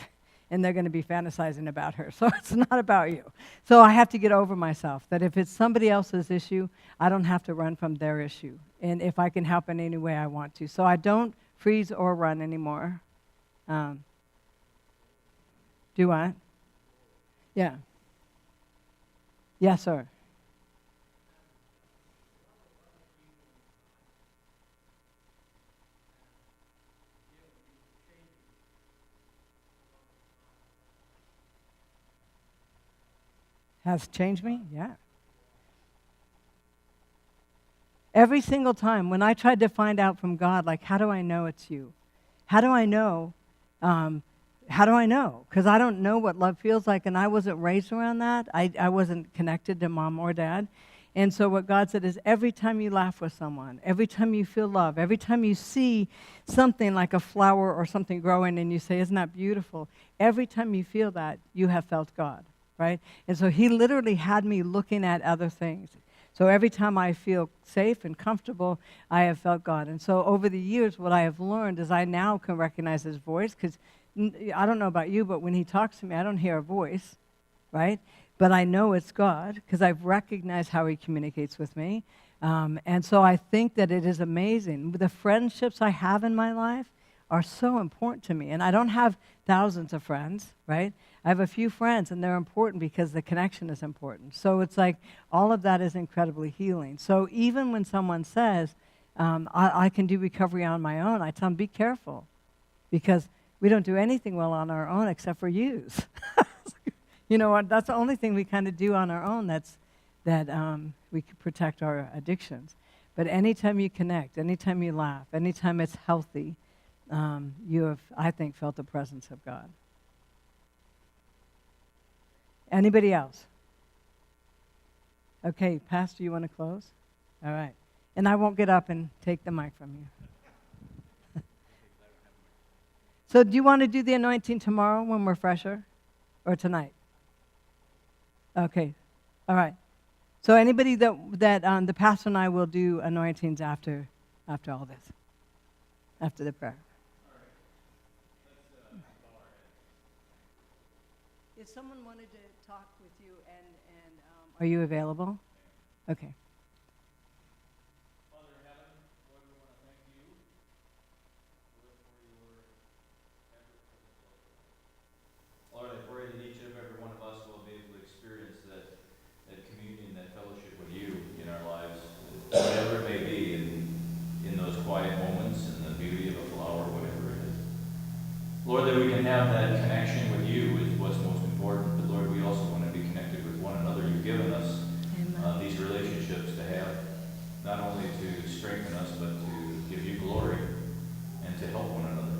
and they're going to be fantasizing about her. So it's not about you. So I have to get over myself, that if it's somebody else's issue, I don't have to run from their issue. And if I can help in any way, I want to. So I don't freeze or run anymore. Do what? Yeah. Yes, sir. Has changed me? Yeah. Every single time when I tried to find out from God, like, how do I know it's you? How do I know? How do I know? Because I don't know what love feels like, and I wasn't raised around that. I wasn't connected to mom or dad. And so what God said is, every time you laugh with someone, every time you feel love, every time you see something like a flower or something growing and you say, isn't that beautiful? Every time you feel that, you have felt God, right? And so he literally had me looking at other things. So every time I feel safe and comfortable, I have felt God. And so over the years, what I have learned is I now can recognize his voice, because I don't know about you, but when he talks to me, I don't hear a voice, right? But I know it's God, because I've recognized how he communicates with me. And so I think that it is amazing. The friendships I have in my life are so important to me. And I don't have thousands of friends, right? I have a few friends, and they're important because the connection is important. So it's like all of that is incredibly healing. So even when someone says, I can do recovery on my own, I tell them, be careful, because we don't do anything well on our own except for use. You know what? That's the only thing we kind of do on our own that we can protect our addictions. But anytime you connect, anytime you laugh, anytime it's healthy, you have, I think, felt the presence of God. Anybody else? Okay, Pastor, you want to close? All right. And I won't get up and take the mic from you. So do you want to do the anointing tomorrow when we're fresher? Or tonight? Okay. All right. So anybody that the pastor and I will do anointings after all this, after the prayer. If someone wanted to talk with you, and are you available? Okay. Father in heaven, Lord, we want to thank you, Lord, for your ever-present love. Lord, I pray that each and every one of us will be able to experience that communion, that fellowship with you in our lives, whatever it may be, in those quiet moments, in the beauty of a flower, whatever it is. Lord, that we can have that connection with you is what's most important, but Lord, we also want to be connected with one another. You've given us these relationships to have, not only to strengthen us, but to give you glory and to help one another.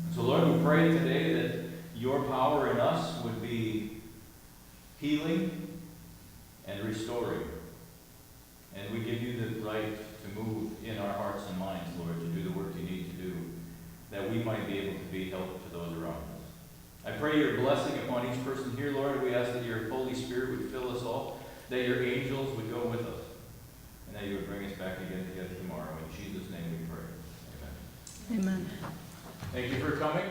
And so, Lord, we pray today that your power in us would be healing and restoring. And we give you the right to move in our hearts and minds, Lord, to do the work you need to do, that we might be able to be help to those around us. I pray your blessing upon each person here, Lord. We ask that your Holy Spirit would fill us all, that your angels would go with us, and that you would bring us back again together tomorrow. In Jesus' name we pray. Amen. Amen. Thank you for coming.